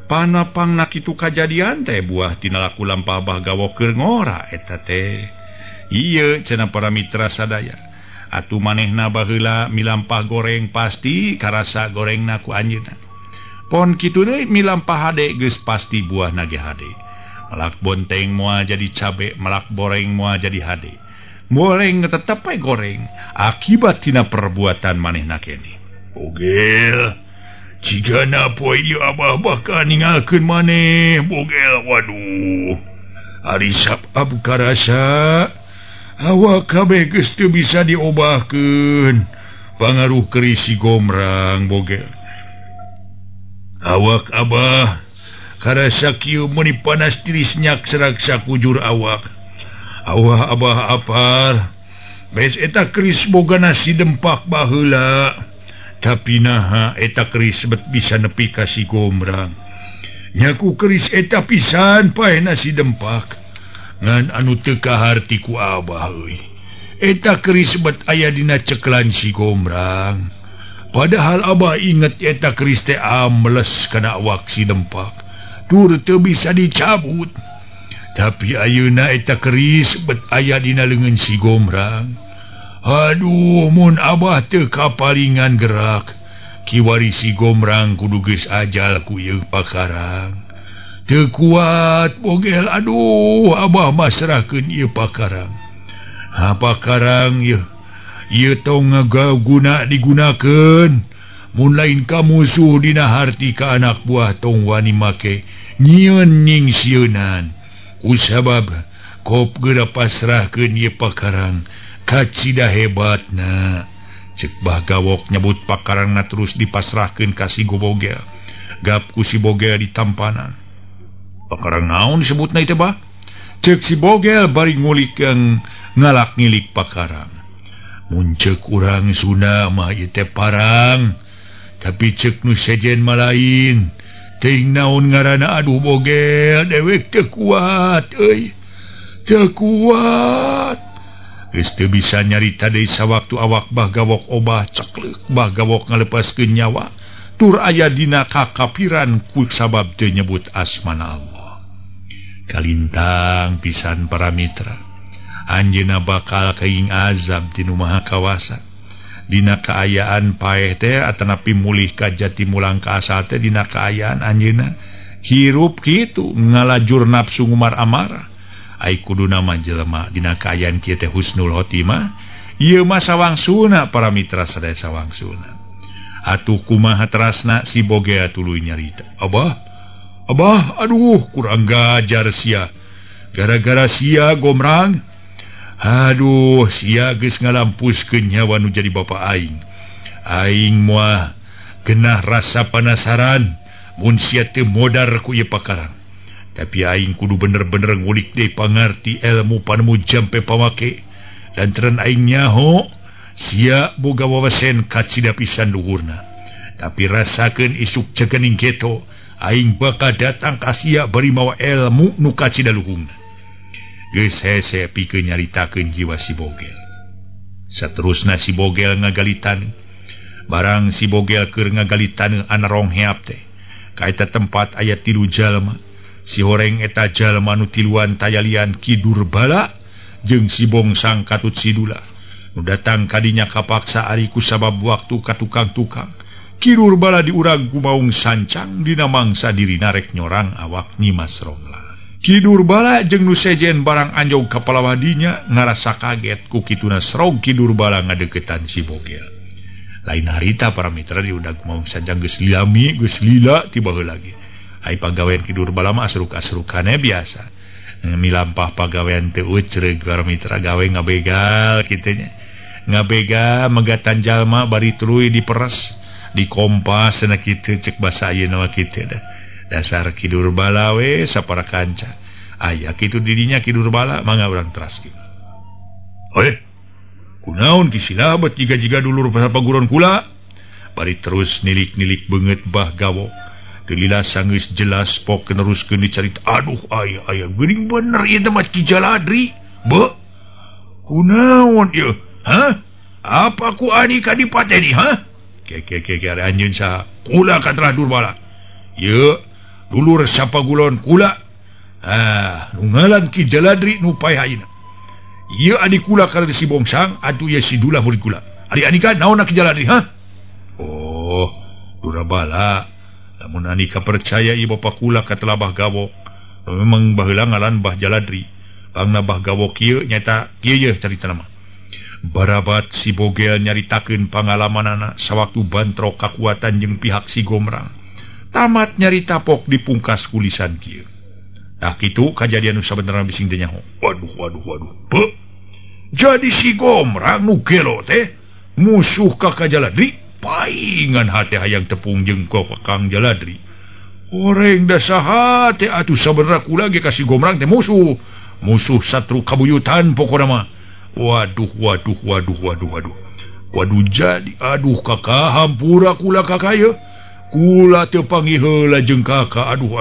Panapangna kitu kajadian teh buah tina laku lampah Bah Gawok keur ngora eta teh. Ieu cenah para mitra sadaya. Atuh manehna baheula milampah goreng pasti karasa gorengna ku anjeunna. Pon kitu deui milampah hade geus pasti buahna ge hade. Malak bonteng moal jadi cabe, malak boreng moal jadi hade. Boleng tetep we goreng akibat tina perbuatan manehna kene. Bogel, jigana poe ieu abah bakal ninggalkeun maneh Bogel. Waduh, ari sabab karasa awak kabeh geus teu bisa diobahkeun pangaruh keris si Gomrang Bogel. Awak abah karasa kieu meuni panas tiris nyak serak sakujur awak. Awah abah apar bes eta keris boga nasi dempak baheula. Tapi naha eta keris bet bisa nepi ka si Gombrang. Nyaku keris eta pisan paeh nasi dempak. Ngan anu teu kaharti ku Abah euy. Eta keris bet aya dina ceklan si Gombrang. Padahal Abah inget eta keris teh amles kana awak si dempak. Tur teu bisa dicabut. Tapi ayeuna eta keris bet aya dina leungeun si Gombrang. Aduh, mun Abah teu kapalingan gerak, kiwari si Gombrang kudu geus ajal ku ieu pakarang. Teu kuat bogel, aduh, Abah mah serahkeun ieu pakarang. Pakarang ieu tong guna digunakeun. Mun lain ka musuh dina harti ka anak buah tong wani make nyieun ning sieunan. Kusabab kop geura pasrahkeun ieu pakarang. Kacida hebatna. Cek Bah Gawok nyebut pakarangna terus dipasrahkeun ka si Bogel. Gap ku si Bogel ditampanan. Pakarang naon disebutna itu Bah? Cek si Bogel bari ngulik yang ngalak ngilik pakarang. Mun cek urang Sunda mah ieu teh parang. Tapi cek nu sejen mah lain. Teuing naon ngaranna aduh Bogel dewek teu kuat euy. Teu kuat. Geus teu bisa nyarita deui sawaktu awak Bah Gawok obah cekleuk Bah Gawok ngalepaskeun nyawa tur aya dina kakapiran ku sabab teu nyebut asmana Allah. Kalintang pisan para mitra, anjeunna bakal kaing azab ti Nu Maha Kawasa. Dina kaayaan paeh teh atanapi mulih ka Jatimulang ka asal teh dina kaayaan anjeunna hirup kitu ngalajur nafsu ngumar amarah. Ai kuduna mah jelema dina kaayaan kieu teh husnul khotimah. Ieu mah sawangsuna para mitra sadaya sawangsuna. Atuh kumaha terasna si Bogel tuluy nyarita. Abah, aduh kurang gajar sia. Gara-gara sia Gombrang. Aduh sia geus ngalampuskeun nyawa nu jadi bapa aing. Aing moal genah rasa penasaran mun sia teu modar ku ieu pakarang. Tapi aing kudu bener-bener ngulik deui pangarti ilmu panemu jampe pamake. Lantaran aing nyaho sia boga wawasen kacida pisan luhurna. Tapi rasakeun isuk cegening keto aing bakal datang ka sia bari mawa ilmu nu kacida luhungna. Geus hese pikeun nyaritakeun jiwa si Bogel. Saterusna si Bogel ngagalitan. Barang si Bogel keur ngagalitan ana rongheap teh. Ka eta tempat aya 3 jalma. Si horeng eta jalma nu tiluan tayalian Ki Durbala jeung si Bongsang Katut Sidula. Nu datang kadinya kapaksa ari ku sabab waktu ka tukang-tukang. Ki Durbala diurang ku maung sancang dina mangsa diri narek nyorang awak Nyimas Romla. Ki Durbala jeung nu sejen barang anjog kapala wadinya ngarasa kaget ku kituna srog Ki Durbala ngadeukeutan si Bogel. Lain harita para mitra diudag maung sanjang geus lilami geus lila ti baheula lagi. Ai pagawean Ki Durbala mah asruk-asrukane biasa. Milampah pagawean teu ucreug para mitra gawe ngabegal kitu nya. Ngabega megatan jalma bari tuluy diperes, dikompas cenah kitu cek basa ayeuna mah kitu dah. Dasar Ki Durbala we sapara kanca. Aya kitu didinya Ki Durbala mangga urang teraskeun. Kunaon ki silabet jiga-jiga dulur paguron kula? Bari terus nilik-nilik beungeut Bah Gawok. Kelila sanggeus jelas pok neruskeun dicarita. Aduh aya geuning bener ieu teh mah Ki Jaladri. Be. Kunaon ieu? Hah? Apa ku ani ka dipateni, hah? Ke are anjeun saha? Kula katrah Durbala. Ieu dulur sapagulon kula. Nu ngaran Ki Jaladri nu paeh ayeuna. Ieu adik kula kana si Bongsang, atuh ieu si Dula murid kula. Adik-adik naonna Ki Jaladri, hah? Oh, Durbala. Lamun anika percaya ieu bapa kula ka Bah Gawok. Memang baheula ngaran Bah Jaladri. Pangna Bah Gawok ieu nyata kieu ye caritana mah. Barabat si Bogel nyaritakeun pangalamanana sawaktu bantrok kakuatan jeung pihak si Gombrang. Tamat nyarita pok dipungkas kulisan kieu. Tah kitu kajadian nu sabenerna bising teh nyaho. Waduh. Jadi si Gombrang nu gelo teh musuh ka Jaladri. Paingan hati hayang tepung jeung Kang Jaladri. Oreng da saha teh atuh sabenerna kula ge ka si Gombrang teh musuh satru kabuyutan pokona mah. Waduh jadi aduh kakak hampura kula kakak ya. Kula tepangi heula jeung kakak. Aduh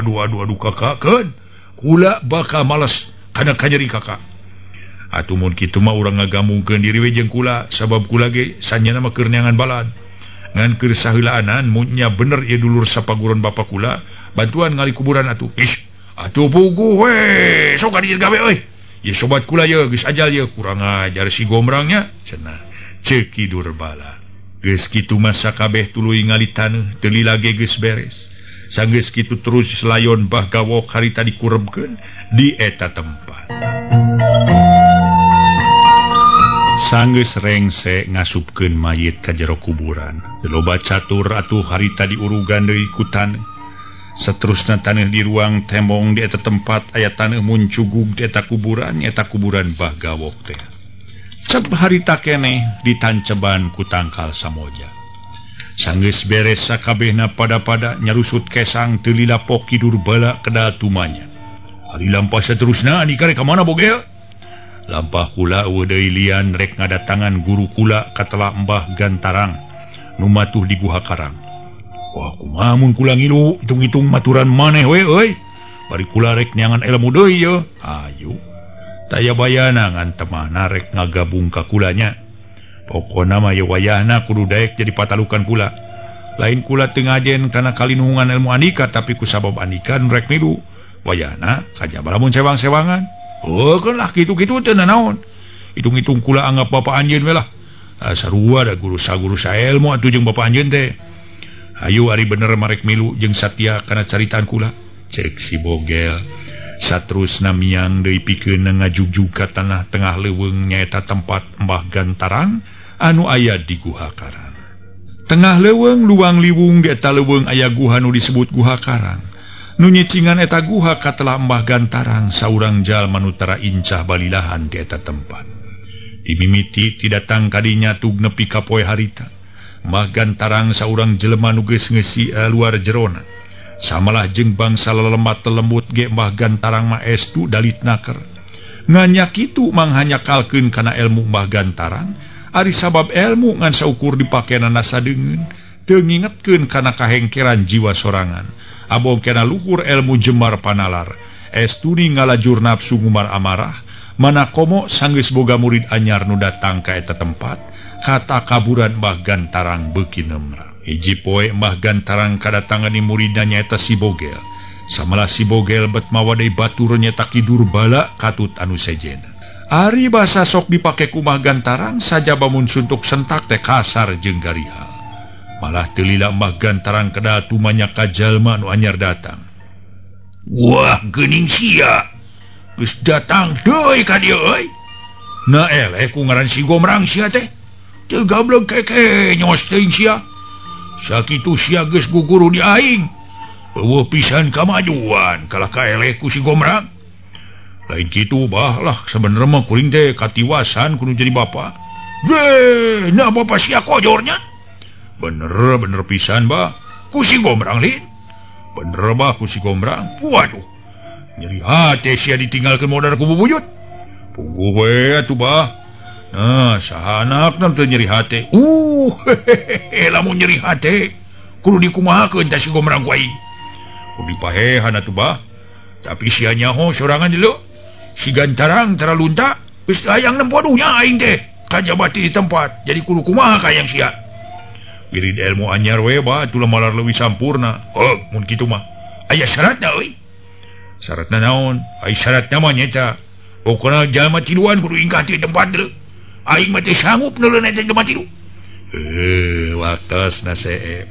kakak kan. Kula bakal males kana kanyeri kakak. Atuh mun kitu mah urang ngagamungkeun diri we jeung kula sabab kula ge sanyana mah keur neangan balad. Ngan keur saheulaanan mun nya bener ieu dulur sapaguron bapak kula bantuan ngali kuburan atuh. Atuh puguh we sok ka dieu gawe euy. Ya sobat kula ya geus ajal ya kurang ajar si gombrangnya cenah ceuk Kidur bala. Geus kitu mah sakabeh tuluy ngali taneuh teu lila ge geus beres. Sanggeus kitu terus layon bah gawok harita dikurebkeun di eta tempat. Sanggeus rengse ngasupkeun mayit ka jero kuburan. Loba catur atuh harita diurugan deui ku taneuh. Saterusna taneuh di ruang tembong di eta tempat aya taneuh muncugug di eta kuburan bah gawok teh. Cep harita keneh ditanceban ku tangkal samoja. Sanggeus beres sakabehna pada nyarusut kesang teu lilapok Kidur bala kedah tumanya. Ari lampah saterusna adi karek ka mana bogel? Lampah kula eueuh deui lian rek ngadatangan guru kula katelah Mbah Gantarang nu matuh di Guha Karang. Wah kumaha mun kula ngilu hitung-hitung maturan maneh we euy. Bari kula rek neangan ilmu deui ye. Ayo. Taya bayana ngan temahna rek ngagabung ka kulanya. Pokona mah ye wayahna kudu daek jadi patalukan kula. Lain kula teu ngajen kana kalinuhungan ilmu andika tapi ku sabab andika nu rek milu. Wayahna kajaba lamun sewang-sewangan. Oh kan lah kitu-kitu teu naon. Hitung-hitung kula anggap bapak anjeun we lah. Sarua da guru sailmu atuh jeung bapak anjeun teh. Ayo ari bener marek milu jeung satya kana caritaan kula cek si bogel. Saterusna miang deui pikeun ngajugjug ka tanah tengah leuweung nyaeta tempat Mbah Gantarang anu aya di Guha Karang. Tengah leuweung luang liwung di eta leuweung aya guha nu disebut Guha Karang. Nu nyecingan eta guha katelah Mbah Gantarang saurang jalma nu tara incah balilahan di eta tempat. Dimimiti ti datang kadinya tug nepi ka poe harita. Mbah Gantarang saurang jelema nu geus ngeusi luar jerona. Samalah jeung bangsa lelemat lembut ge Mbah Gantarang mah estu dalitnaker. Nganya kitu manghanya kalkeun kana ilmu Mbah Gantarang, ari sabab ilmu ngan saukur dipakenana sadeungeun, teu ngingetkeun kana kahengkeran jiwa sorangan. Abongkena luhur ilmu jemar panalar, estuni ngalajur nafsu ngumar amarah, mana komo sanggeus boga murid anyar nu datang ka eta tempat. Kata kaburan Mbah Gantarang beuki nemra. Hiji poe Mbah Gantarang kadatangani muridna nyaeta si bogel. Samalah si bogel bet mawa deui batur nyaeta Kidur bala katut anu sejena. Ari basa sok dipake ku Mbah Gantarang sajaba mun suntuk sentak teh kasar jeung garihal. Malah teu lila Mbah Gantarang kedah tumanya ka jalma nu anyar datang. Wah geuning sia. Geus datang deui ka dieu euy. Na eleh ku ngaran si Gombrang sia teh. Teu gablek keke nyos teuing sia. Sakitu sia geus guguru di aing. Eueuh pisan kamajuan kalah kaeleh ku si Gombrang. Lain kitu bah lah sabenerna mah kuring teh katiwasan kudu jadi bapak. Nah bapak sia kojornya. Bener pisan bah ku si Gombrang lin. Bener bah ku si Gombrang. Waduh. Nyeri hate sia ditinggalkeun modar ku bubuyut. Puguh we atuh bah. Nah, sahanak nam teu nyeri hate. Lamun nyeri hate, kudu dikumahakeun tah si Gombrang ku aing. Kudu dipahehan atuh bah. Tapi sia nyaho sorangan dulu. Si Gantarang tara lunta, geus hayang nempo aduhnya aing teh. Kajabati di tempat, jadi kudu kumaha ka yang sia. Wirid ilmu anyar we bah atuh malar leuwih sampurna. Oh, mun kitu mah aya syaratna euy. Syaratna naon? Ai syaratna mah nyaeta pokona jalma tiluan kudu ingkah ti tempat deuleu. Aing mah teh sanggup neuleun eta jelema tilu. Waktosna seep.